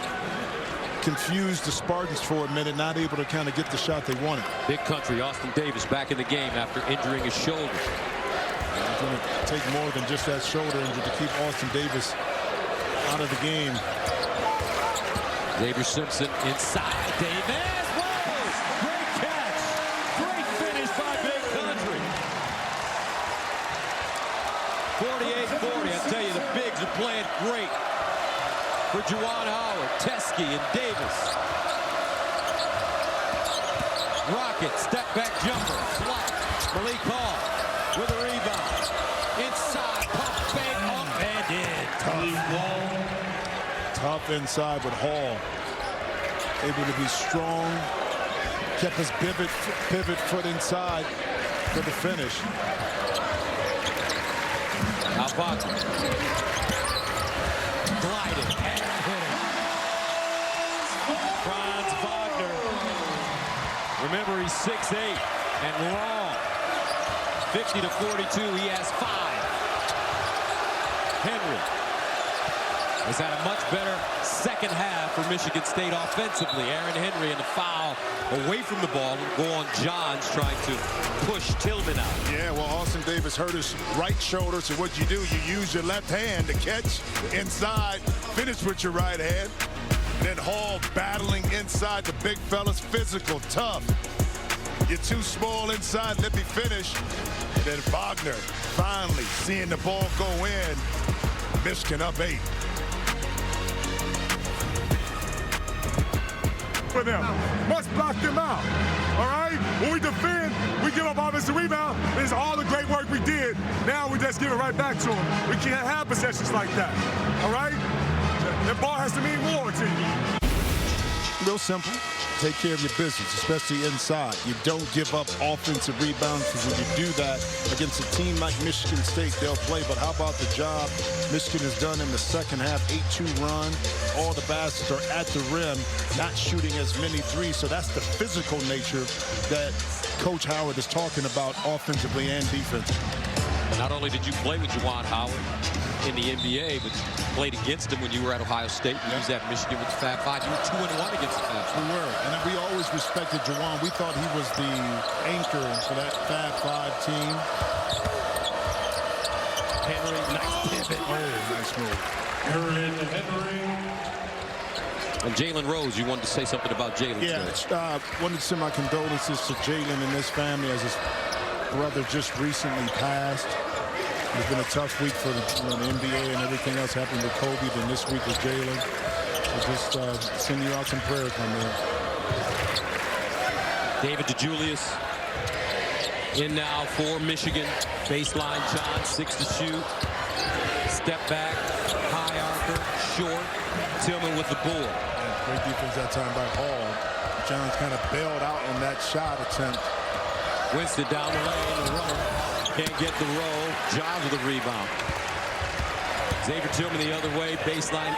confused the Spartans for a minute, not able to kind of get the shot they wanted. Big country, Austin Davis back in the game after injuring his shoulder. It's going to take more than just that shoulder injury to keep Austin Davis out of the game. Xavier Simpson inside. Davis. Whoa! Great catch. Great finish by Big Country. 48-40. I tell you, the bigs are playing great. For Juwan Howard, Teskey, and Davis. Rocket, step back jumper, flat. Malik Hall with a rebound. Inside, pump fake, up and in. Tough inside with Hall. Able to be strong. Kept his pivot foot inside for the finish. Alfonso. Glided and hit it. Wagner. Remember, he's 6'8" and long. 50-42, he has 5. Henry has had a much better second half for Michigan State offensively. Aaron Henry and the foul away from the ball will go on Johns trying to push Tillman out. Yeah, well, Austin Davis hurt his right shoulder, so what you do, you use your left hand to catch inside, finish with your right hand. Then Hall battling inside the big fellas, physical, tough. You're too small inside, let me finish. And then Wagner finally seeing the ball go in. Michigan up 8. For them. Must block them out. All right? When we defend, we give up offensive rebound. It's all the great work we did. Now we just give it right back to them. We can't have possessions like that. All right? The ball has to mean more to you. Real simple. Take care of your business, especially inside. You don't give up offensive rebounds, because when you do that against a team like Michigan State, they'll play. But how about the job Michigan has done in the second half? 8-2 run. All the baskets are at the rim, not shooting as many threes. So that's the physical nature that Coach Howard is talking about offensively and defensively. Not only did you play with Juwan Howard in the NBA, but you played against him when you were at Ohio State. You was at Michigan with the Fab Five. You were 2-1 against the Fab Five. We were, and we always respected Juwan. We thought he was the anchor for that Fab Five team. Henry, nice pivot. Oh, nice move. Aaron Henry. And Jalen Rose, you wanted to say something about Jalen. Yeah, wanted to send my condolences to Jalen and his family as his brother just recently passed. It's been a tough week for the NBA and everything else happened with Kobe. Then this week with Jalen. I'll just send you out some prayers, my man. David DeJulius in now for Michigan. Baseline John, 6 to shoot. Step back, high archer, short. Tillman with the board. Yeah, great defense that time by Hall. Johns kind of bailed out on that shot attempt. Winston down the lane, the runner. Can't get the roll. Johns with a rebound. Xavier Tillman the other way. Baseline.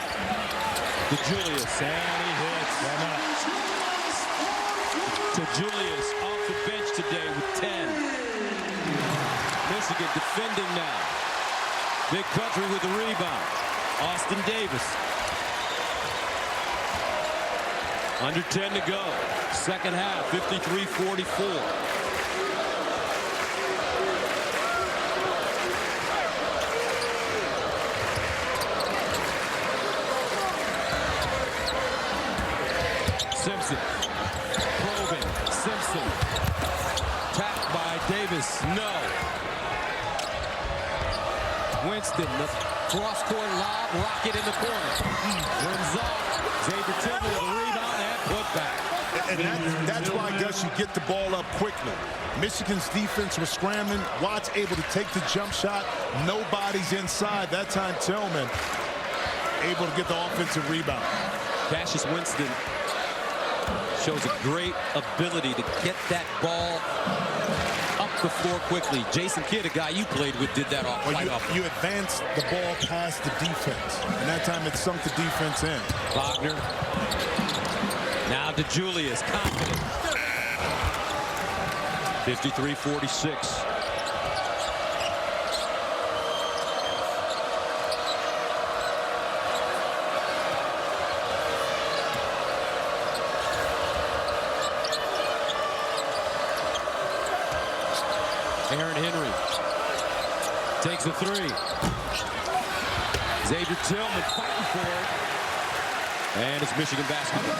DeJulius. And he hits. DeJulius off the bench today with 10. Michigan defending now. Big Country with the rebound. Austin Davis. Under 10 to go. Second half, 53-44. Simpson, probing, Simpson, tapped by Davis, no. Winston, the cross-court lob, rocket in the corner. Rims off, Xavier Tillman with a rebound and put back. And that's why, Gus, you get the ball up quickly. Michigan's defense was scrambling. Watts able to take the jump shot. Nobody's inside. That time, Tillman able to get the offensive rebound. Cassius Winston shows a great ability to get that ball up the floor quickly. Jason Kidd, a guy you played with, did that quite often. You advance the ball past the defense, and that time it sunk the defense in. Wagner. Now DeJulius, confident. 53-46. Aaron Henry takes a three. Xavier Tillman fighting for it. And it's Michigan basketball.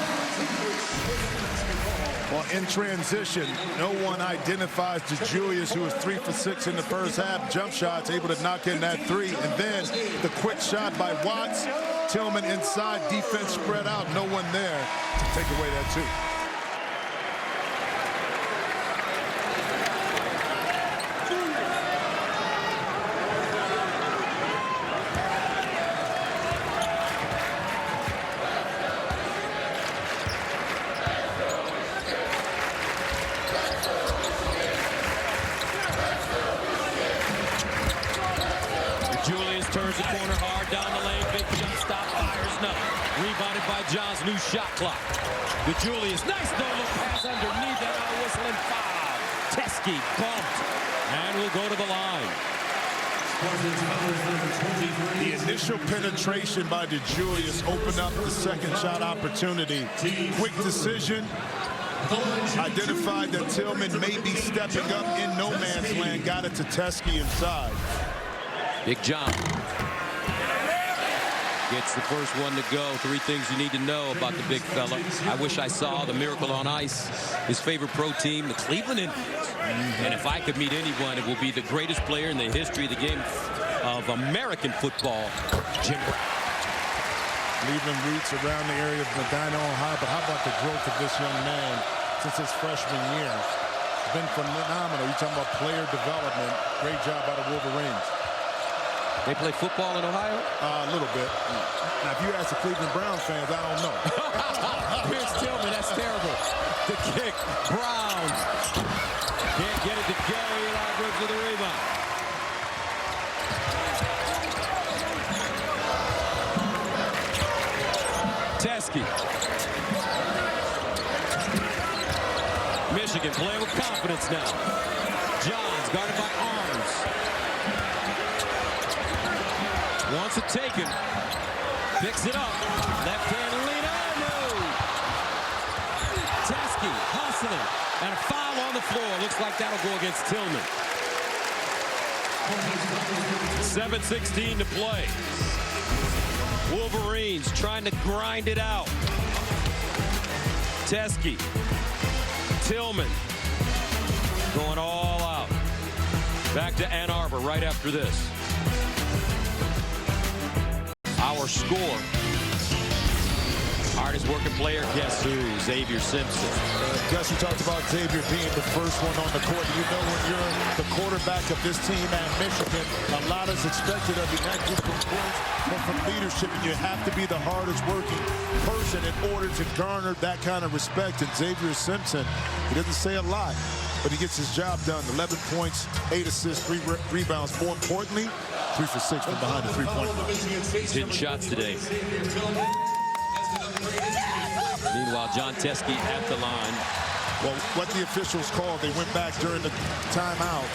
Well, in transition, no one identifies DeJulius, who was 3 for 6 in the first half. Jump shots, able to knock in that three. And then the quick shot by Watts. Tillman inside, defense spread out. No one there to take away that two. turns the corner hard down the lane. Big jump stop, fires no. Rebounded by Johns, new shot clock. Julius, nice no-look pass underneath and a whistling foul. Teskey bumped and will go to the line. The initial penetration by DeJulius opened up the second shot opportunity. Quick decision. Identified that Tillman may be stepping up in no man's land. Got it to Teskey inside. Big John gets the first one to go. 3 things you need to know about the big fella. I wish I saw the Miracle on Ice, his favorite pro team, the Cleveland Indians. And if I could meet anyone, it will be the greatest player in the history of the game of American football, Jim Brown. Cleveland roots around the area of Medina, Ohio, but how about the growth of this young man since his freshman year? It's been phenomenal. You're talking about player development. Great job by the Wolverines. They play football in Ohio? A little bit. Now, if you ask the Cleveland Browns fans, I don't know. Here's Tillman, that's terrible. The kick, Browns. Can't get it to go. Eli Brooks with the rebound. Teskey. Michigan playing with confidence now. Johns guarded by Arms. Wants it taken. Picks it up. Left hand lead. No. Teskey hustling. And a foul on the floor. Looks like that'll go against Tillman. 7:16 to play. Wolverines trying to grind it out. Teskey. Tillman going all out. Back to Ann Arbor right after this. Our score. Hardest working player, guess who? Xavier Simpson. Gus, you talked about Xavier being the first one on the court. You know, when you're the quarterback of this team at Michigan, a lot is expected of you, not just from points, but from leadership. And you have to be the hardest working person in order to garner that kind of respect. And Xavier Simpson, he doesn't say a lot, but he gets his job done. 11 points, 8 assists, 3 rebounds. More importantly, 3 for 6 from behind the three-point line. He's hitting shots today. Meanwhile, John Teskey at the line. Well, what the officials called, they went back during the timeout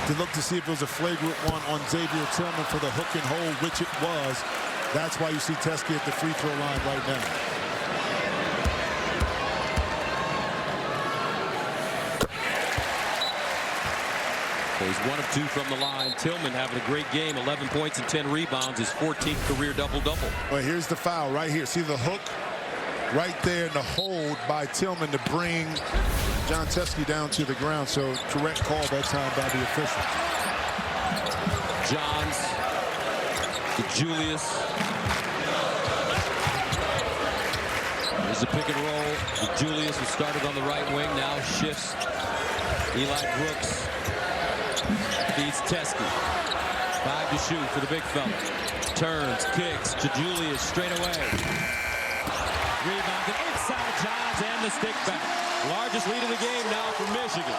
to look to see if it was a flagrant one on Xavier Tillman for the hook and hold, which it was. That's why you see Teskey at the free throw line right now. So he's 1 of 2 from the line. Tillman having a great game, 11 points and 10 rebounds, his 14th career double-double. Well, here's the foul right here. See the hook right there, and the hold by Tillman to bring John Teskey down to the ground. So correct call that time by the official. Johns to Julius. There's a pick and roll. Julius, who started on the right wing, now shifts. Eli Brooks feeds Teskey. 5 to shoot for the big fella. Turns, kicks to Julius straight away. Rebounded inside Johns and the stick back. Largest lead of the game now for Michigan.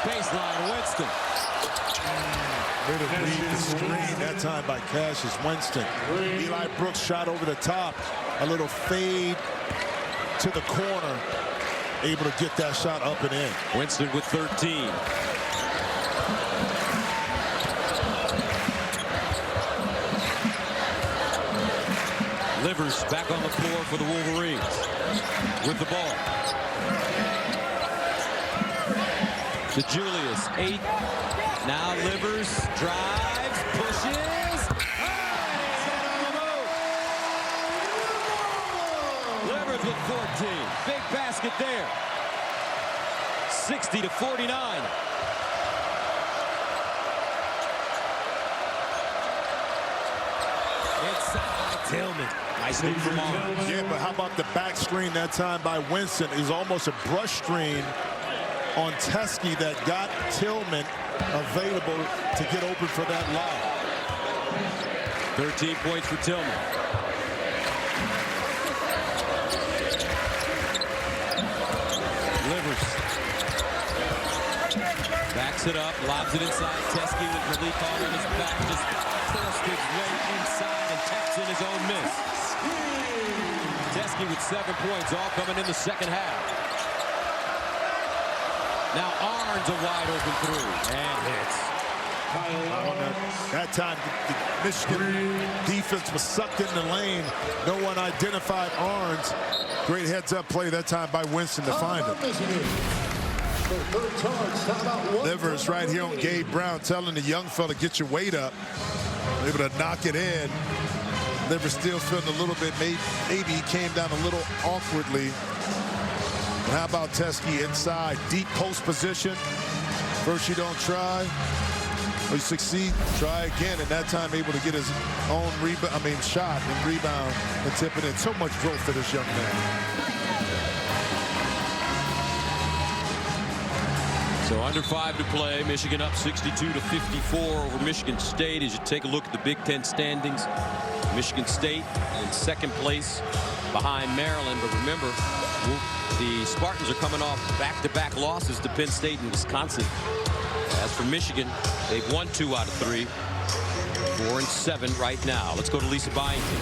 Baseline, Winston. Way to read the screen that time by Cassius Winston. Eli Brooks shot over the top. A little fade to the corner. Able to get that shot up and in. Winston with 13. Livers back on the floor for the Wolverines with the ball. To Julius, 8. Now Livers drives, pushes. Livers with 14. Big basket there. 60 to 49. Inside Tillman. Nice move from Arms. Yeah, but how about the back screen that time by Winston? Is almost a brush screen on Teskey that got Tillman available to get open for that lob. 13 points for Tillman. Livers backs it up, lobs it inside. Teske with Malik on his back, just forced his way inside and taps in his own miss. Teske with 7 points, all coming in the second half. Now Arns a wide open three and hits. That time, the Michigan defense was sucked in the lane. No one identified Arns. Great heads-up play that time by Winston to find him. Livers right here on Gabe Brown telling the young fella, get your weight up. Able to knock it in. Livers still feeling a little bit, maybe he came down a little awkwardly. And how about Teske inside, deep post position. First you don't try. You succeed, try again, and that time able to get his own shot and rebound and tip it in. So much growth for this young man. So under 5 to play. Michigan up 62-54 over Michigan State. As you take a look at the Big Ten standings, Michigan State in second place behind Maryland. But remember, the Spartans are coming off back-to-back losses to Penn State and Wisconsin. As for Michigan, they've won 2 out of 3. 4-7 right now. Let's go to Lisa Byington.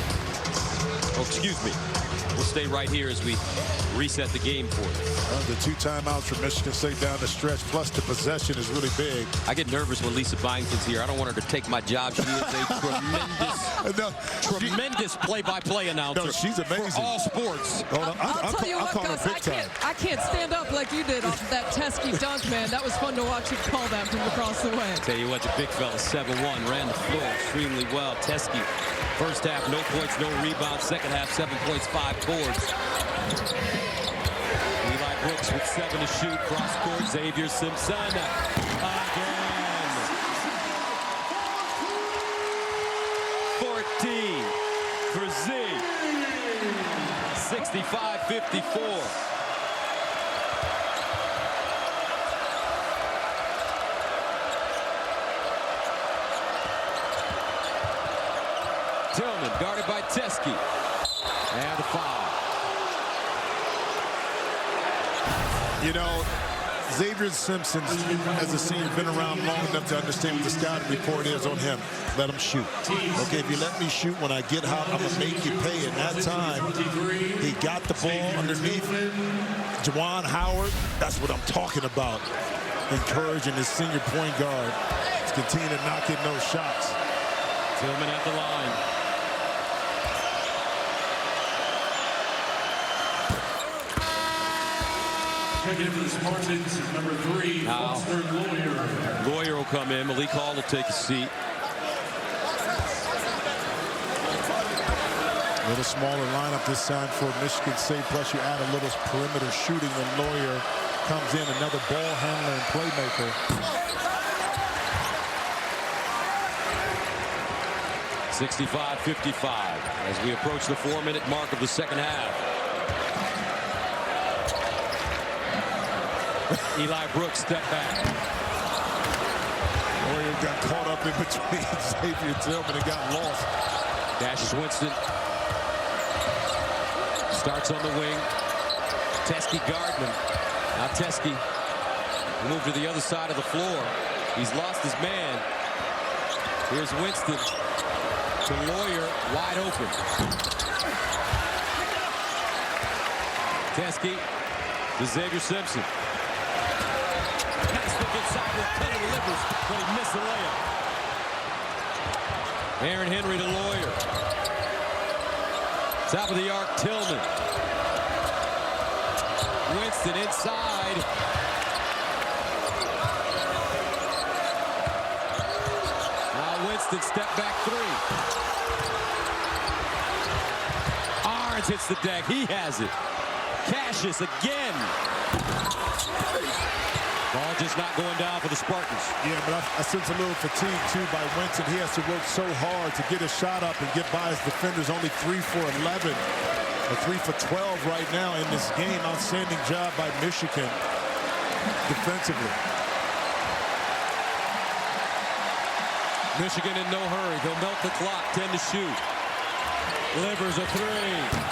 Oh, excuse me. We'll stay right here as we reset the game for you. The 2 timeouts for Michigan State down the stretch, plus the possession is really big. I get nervous when Lisa Byington's here. I don't want her to take my job. She is a tremendous play-by-play announcer. No, she's amazing. For all sports. I'll tell you what, Gus, I can't stand up like you did off of that Teske dunk, man. That was fun to watch you call that from across the way. Tell you what, the big fella, 7-1, ran the floor extremely well. Teske, first half, no points, no rebounds. Second half, 7 points, 5 boards. Eli Brooks with 7 to shoot. Cross court, Xavier Simpson again. 14 for Z. 65-54. Tillman guarded by Teske. And the foul. You know, Xavier Simpson, as a senior, been around long enough to understand what the scouting report is on him. Let him shoot. Okay, if you let me shoot, when I get hot, I'm going to make you pay. And that time, he got the ball underneath Juwan Howard. That's what I'm talking about. Encouraging his senior point guard to continue to knock in those shots. Tillman at the line. Checking in for the Spartans is number 3, Foster Lawyer. Lawyer will come in. Malik Hall will take a seat. A little smaller lineup this time for Michigan State. Plus, you add a little perimeter shooting when Lawyer comes in. Another ball handler and playmaker. 65-55 as we approach the 4-minute mark of the second half. Eli Brooks step back. Lawyer got caught up in between Xavier Tillman and got lost. Dashes Winston. Starts on the wing. Teske guarding him. Now Teske will move to the other side of the floor. He's lost his man. Here's Winston to Lawyer, wide open. Teske to Xavier Simpson. Pass look inside with Cutting Livers, but he missed the layup. Aaron Henry to Lawyer. Top of the arc, Tillman. Winston inside. Now Winston step back 3. Arns hits the deck. He has it. Cassius again. Ball just not going down for the Spartans. Yeah, but I sense a little fatigue, too, by Winston. He has to work so hard to get a shot up and get by his defenders. Only 3 for 11, or 3 for 12 right now in this game. Outstanding job by Michigan defensively. Michigan in no hurry. They'll melt the clock. 10 to shoot. Livers a three.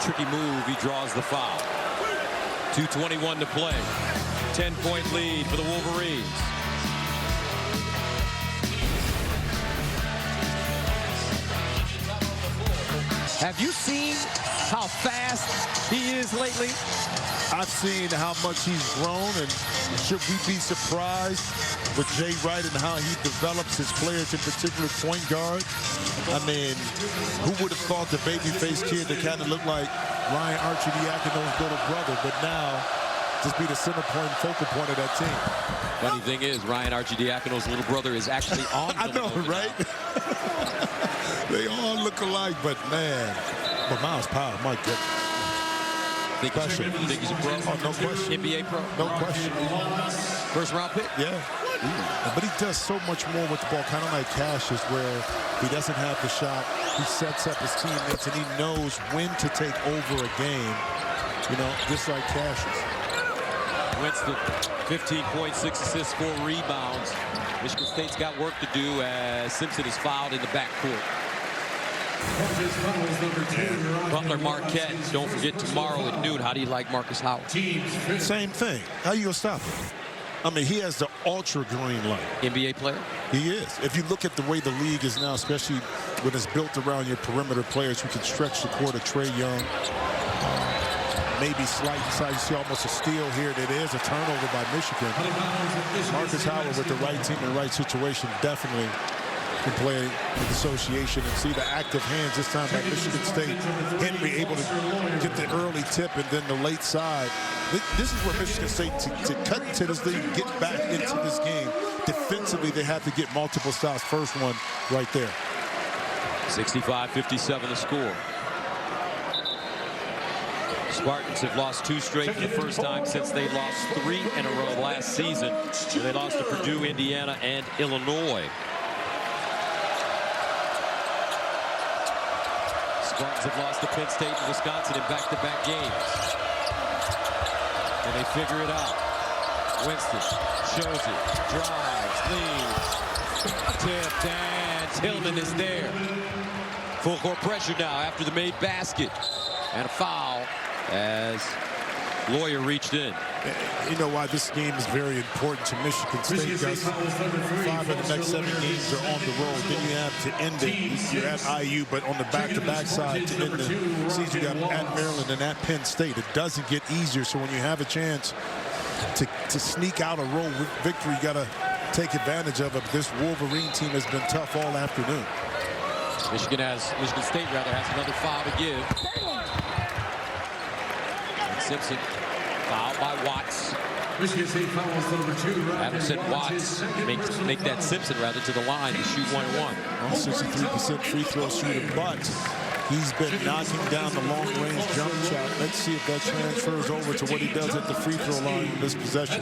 Tricky move, he draws the foul. 2:21 to play. 10-point lead for the Wolverines. Have you seen how fast he is lately? I've seen how much he's grown, and should we be surprised with Jay Wright and how he develops his players, in particular point guard? I mean, who would have thought the baby-faced kid that kind of looked like Ryan Arcidiacono's little brother, but now just be the center point, focal point of that team. Funny thing is, Ryan Arcidiacono's little brother is actually on. I know, right? They all look alike, but man, but Miles Powell, my goodness. Think he's a pro? Oh, no question. NBA pro? No question. First round pick? Yeah. But he does so much more with the ball, kind of like Cassius, where he doesn't have the shot. He sets up his teammates, and he knows when to take over a game, you know, just like Cassius. Winston, 15 points, 6 assists, 4 rebounds. Michigan State's got work to do as Simpson is fouled in the backcourt. Butler Marquette, don't forget tomorrow at noon. How do you like Marcus Howard? Same thing. How you gonna stop him? I mean, he has the ultra green light. NBA player? He is. If you look at the way the league is now, especially when it's built around your perimeter players who can stretch the court of Trae Young, maybe slight inside. You see almost a steal here. That is a turnover by Michigan. Marcus Howard with the right team in the right situation definitely can play with association and see the active hands this time by Michigan State. Henry able to get the early tip and then the late side. This is where Michigan State, to cut into this league, get back into this game. Defensively, they have to get multiple stops. First one right there. 65-57 the score. Spartans have lost 2 straight for the first time since they lost 3 in a row last season. They lost to Purdue, Indiana, and Illinois. Spartans have lost to Penn State and Wisconsin in back-to-back games. And they figure it out. Winston shows it, drives, leads, tipped, and Tillman is there. Full court pressure now after the made basket. And a foul as Lawyer reached in. You know why this game is very important to Michigan State, because 5 of the next 7 games are on the road. Then you have to end it. You're at IU, but on the back-to-back side to end the season, you got at Maryland and at Penn State. It doesn't get easier, so when you have a chance to sneak out a road victory, you got to take advantage of it. This Wolverine team has been tough all afternoon. Michigan State has another foul to give. And Simpson fouled by Watts. Michigan State fouls number 2. Haven't said Watts make that Simpson to the line to shoot 1-1. 63% free throw shooter, but he's been knocking down the long-range jump shot. Let's see if that transfers over to what he does at the free throw line in this possession.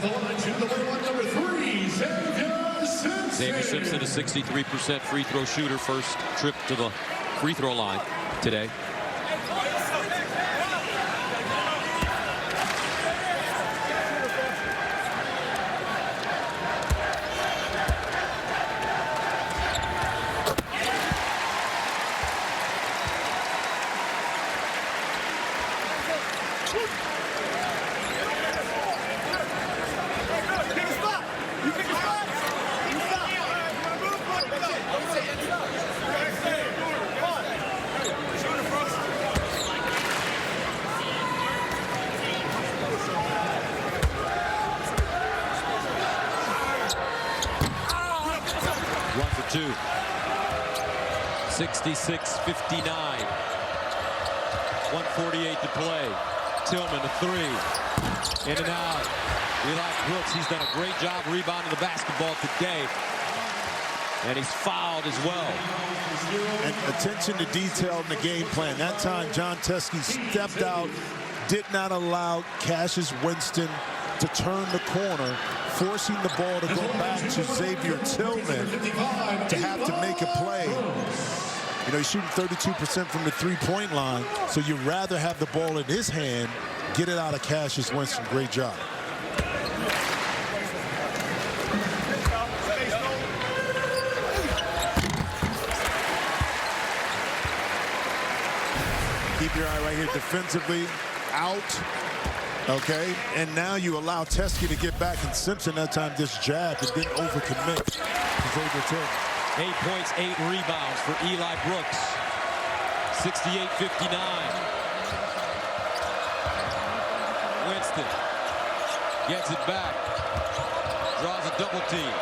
Xavier Simpson, a 63% free throw shooter, first trip to the free throw line today. One for 2. 66-59. 1:48 to play. Tillman, a 3. In and out. Eli Brooks, he's done a great job rebounding the basketball today. And he's fouled as well. And attention to detail in the game plan. That time, John Teske stepped out, did not allow Cassius Winston to turn the corner, forcing the ball to go back to Xavier Tillman to have to make make a play. You know, he's shooting 32% from the three-point line, so you'd rather have the ball in his hand, get it out of Cassius Winston. Great job. Keep your eye right here defensively, out. Okay, and now you allow Teskey to get back, and Simpson that time just jabbed and didn't overcommit. He's able to. 8 points, 8 rebounds for Eli Brooks. 68-59. Winston gets it back. Draws a double team.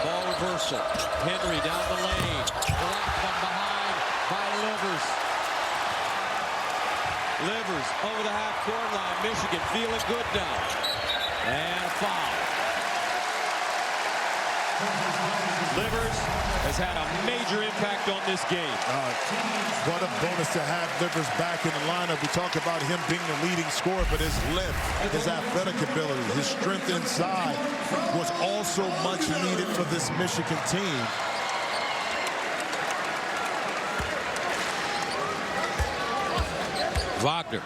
Ball reversal. Henry down the lane. Blocked from behind by Livers. Livers over the half-court line. Michigan feeling good now. And a foul. Livers has had a major impact on this game. What a bonus to have Livers back in the lineup. We talk about him being the leading scorer, but his lift, his athletic ability, his strength inside was also much needed for this Michigan team. Wagner.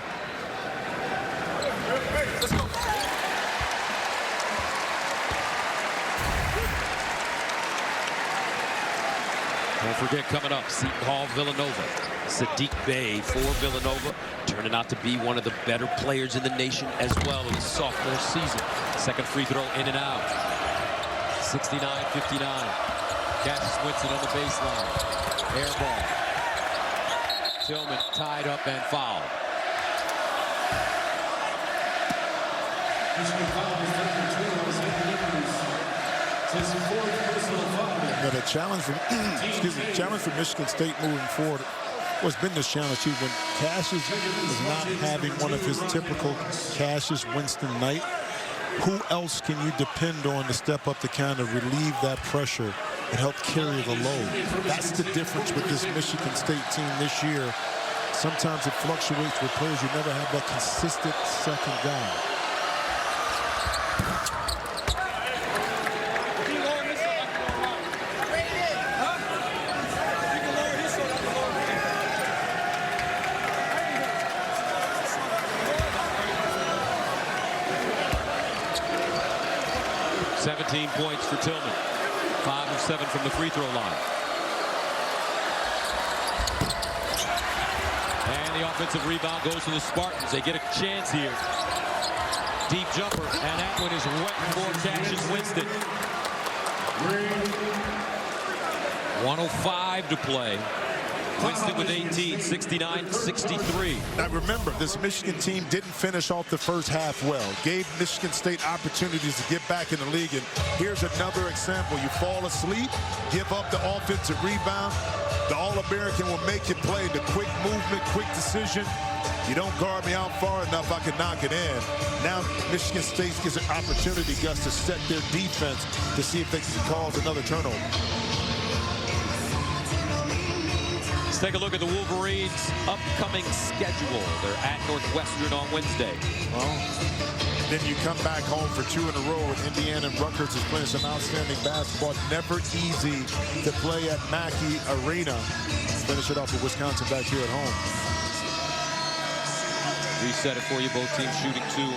Let's go. Don't forget, coming up, Seton Hall, Villanova. Sadiq Bey for Villanova, turning out to be one of the better players in the nation as well in his sophomore season. Second free throw in and out. 69-59. Cassius Winston on the baseline. Air ball. Tillman tied up and fouled. Now the challenge from challenge for Michigan State moving forward has been this challenge too. When Cassius is not having one of his typical Cassius Winston night, who else can you depend on to step up to kind of relieve that pressure and help carry the load? That's the difference with this Michigan State team this year. Sometimes it fluctuates with players. You never have that consistent second guy. Points for Tillman. 5 of 7 from the free throw line. And the offensive rebound goes to the Spartans. They get a chance here. Deep jumper, and that one is wet for Cassius Winston. 1:05 to play. Winston with 18, 69-63. Now remember, this Michigan team didn't finish off the first half well. Gave Michigan State opportunities to get back in the league. And here's another example. You fall asleep, give up the offensive rebound. The All-American will make you play. The quick movement, quick decision. You don't guard me out far enough, I can knock it in. Now Michigan State gets an opportunity, Gus, to set their defense to see if they can cause another turnover. Take a look at the Wolverines' upcoming schedule. They're at Northwestern on Wednesday. Well, then you come back home for 2 in a row, and Indiana and Rutgers is playing some outstanding basketball. Never easy to play at Mackey Arena. Finish it off with Wisconsin back here at home. Reset it for you. Both teams shooting 2.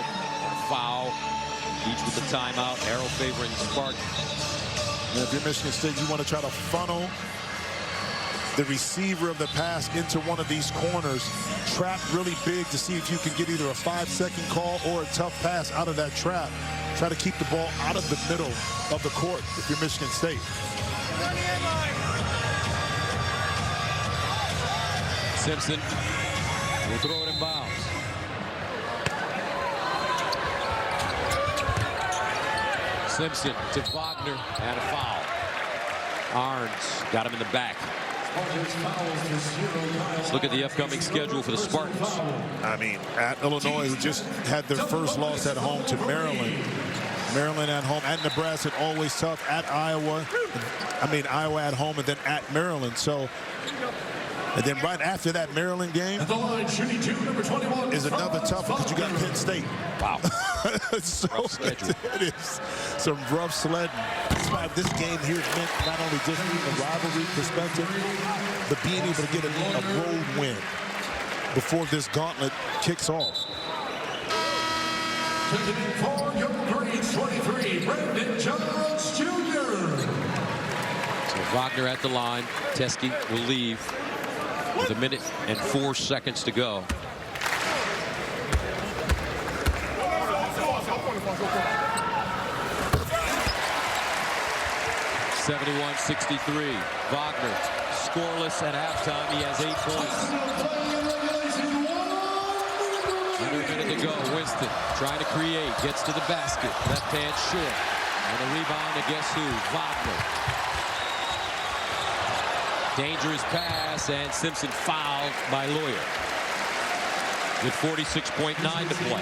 Foul. Each with the timeout. Arrow favoring Spartans. Now, if you're Michigan State, you want to try to funnel the receiver of the pass into one of these corners, trap really big to see if you can get either a 5-second call or a tough pass out of that trap. Try to keep the ball out of the middle of the court if you're Michigan State. Simpson will throw it in bounds. Simpson to Wagner and a foul. Arns got him in the back. Let's look at the upcoming schedule for the Spartans. I mean, at Illinois, who just had their first loss at home to Maryland. Maryland at home, at Nebraska, always tough. At Iowa, Iowa at home, and then at Maryland. So, and then right after that Maryland game is another tough one because you got Penn State. Wow. So rough schedule. It is some rough sledding. That's why this game here meant not only just from a rivalry perspective, but being able to get a road win before this gauntlet kicks off. For your grades 23, Brandon Jones Jr. So Wagner at the line. Teskey will leave with 1 minute and 4 seconds to go. (71-63). Wagner scoreless at halftime. He has 8 points. Under a minute to go. Winston trying to create. Gets to the basket. Left hand short. And a rebound to guess who? Wagner. Dangerous pass, and Simpson fouled by Lawyer. With 46.9 to play.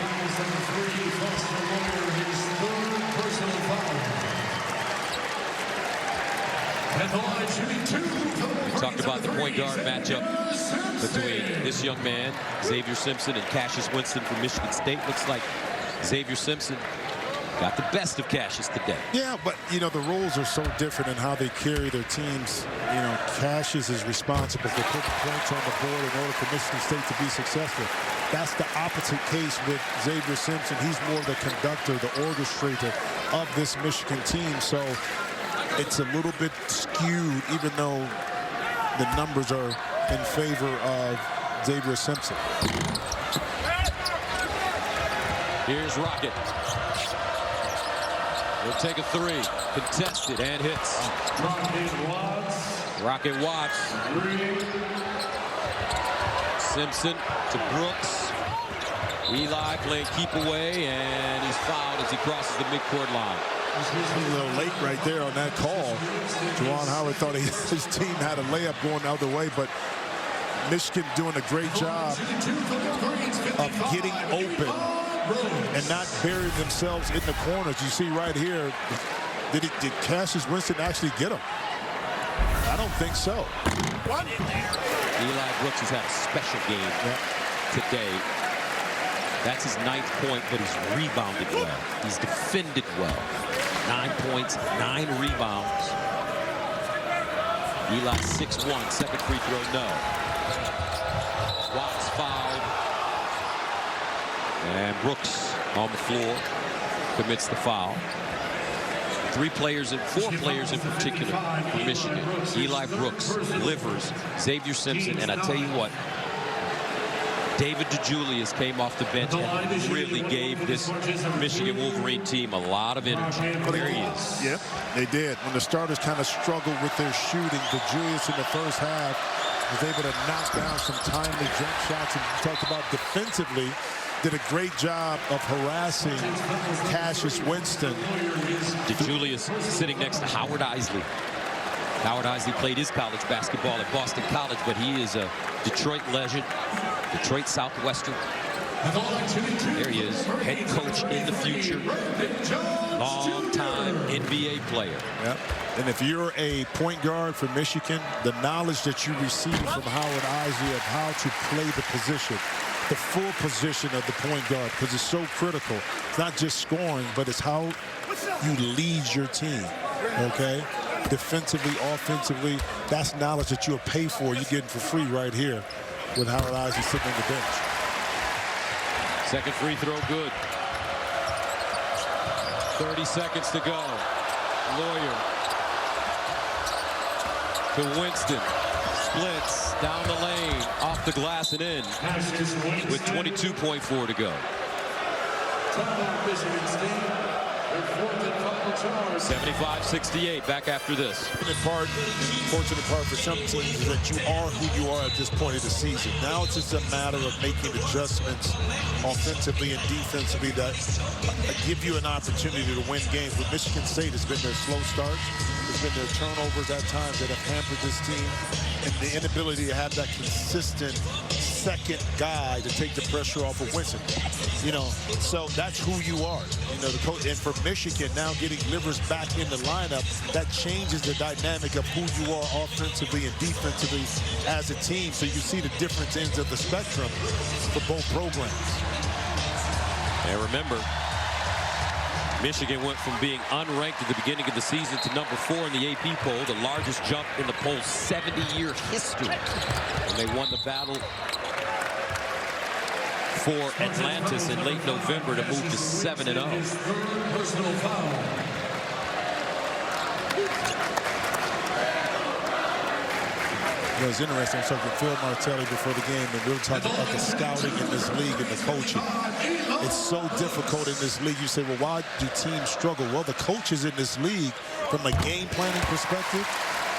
We talked about the point guard matchup between this young man, Xavier Simpson, and Cassius Winston from Michigan State. Looks like Xavier Simpson got the best of Cassius today. Yeah, but, you know, the roles are so different in how they carry their teams. You know, Cassius is responsible for putting points on the board in order for Michigan State to be successful. That's the opposite case with Xavier Simpson. He's more the conductor, the orchestrator of this Michigan team. So it's a little bit skewed, even though the numbers are in favor of Xavier Simpson. Here's Rocket. He'll take a 3. Contested and hits. Rocket Watts. Simpson to Brooks. Eli playing keep away, and he's fouled as he crosses the midcourt line. A little late right there on that call. Juwan Howard thought his team had a layup going the other way, but Michigan doing a great job of getting open and not burying themselves in the corners. You see right here, did Cassius Winston actually get him? I don't think so. What? Eli Brooks has had a special game today. That's his 9th point, but he's rebounded well. He's defended well. 9 points, 9 rebounds. Eli 6'1", second free throw, no. Watts fouled. And Brooks on the floor commits the foul. 4 players in particular for Michigan. Eli Brooks, Livers, Xavier Simpson, and I tell you what, David DeJulius came off the bench and really gave this Michigan Wolverine team a lot of energy. There he is. Yep, they did. When the starters kind of struggled with their shooting, DeJulius in the first half was able to knock down some timely jump shots. And you talked about defensively, did a great job of harassing Cassius Winston. DeJulius sitting next to Howard Isley. Howard Isley played his college basketball at Boston College, but he is a Detroit legend, Detroit Southwestern. There he is, head coach in the future, long-time NBA player. Yep. And if you're a point guard for Michigan, the knowledge that you receive from Howard Isley of how to play the position, the full position of the point guard, because it's so critical. It's not just scoring, but it's how you lead your team, okay? Defensively, offensively, that's knowledge that you'll pay for. You're getting for free right here with Howard Isley sitting on the bench. Second free throw good. 30 seconds to go. Lawyer to Winston. Splits down the lane, off the glass and in with 22.4 to go. 75-68, back after this. Fortunate part for some teams is that you are who you are at this point of the season. Now it's just a matter of making adjustments offensively and defensively that give you an opportunity to win games. With Michigan State, it's been their slow starts. It's been their turnovers at times that have hampered this team, and the inability to have that consistent second guy to take the pressure off of Winston. You know, so that's who you are. You know, the coach, and for Michigan now getting Livers back in the lineup, that changes the dynamic of who you are offensively and defensively as a team. So you see the different ends of the spectrum for both programs. And remember, Michigan went from being unranked at the beginning of the season to number 4 in the AP poll, the largest jump in the poll's 70-year history. And they won the battle for Atlantis in late November to move to 7-0. Personal foul. It was interesting. I was talking to Phil Martelli before the game, and we were talking about the scouting in this league and the coaching. It's so difficult in this league. You say, well, why do teams struggle? Well, the coaches in this league, from a game planning perspective,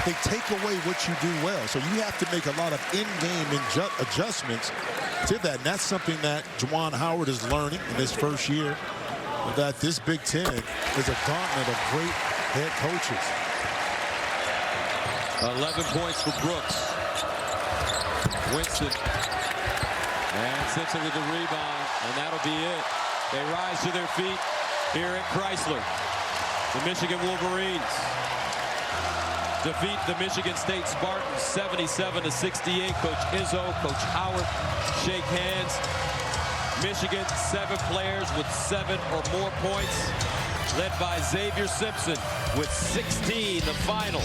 they take away what you do well. So you have to make a lot of in-game adjustments to that. And that's something that Juwan Howard is learning in his first year, that this Big Ten is a gauntlet of great head coaches. 11 points for Brooks. Winston. And Simpson with the rebound. And that'll be it. They rise to their feet here at Chrysler. The Michigan Wolverines defeat the Michigan State Spartans 77-68. Coach Izzo, Coach Howard shake hands. Michigan, 7 players with 7 or more points, led by Xavier Simpson with 16. The final,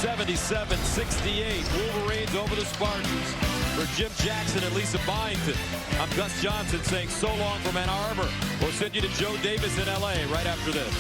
77-68. Wolverines over the Spartans. For Jim Jackson and Lisa Byington, I'm Gus Johnson saying so long from Ann Arbor. We'll send you to Joe Davis in L.A. right after this.